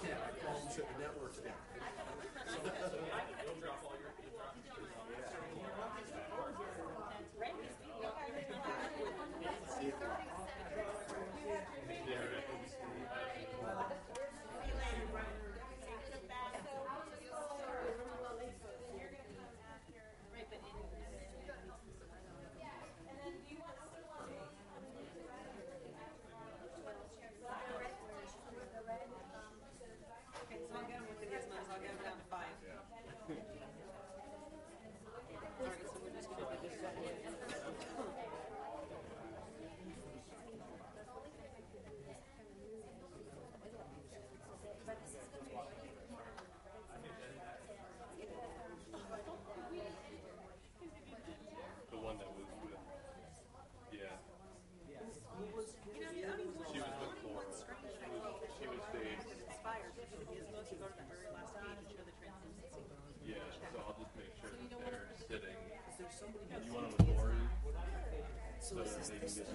Shut the networks down. The one that was with, yeah. She was with Laura. She was the. Yeah, so I'll just make sure that they're sitting. You want them with Lori? So that they can get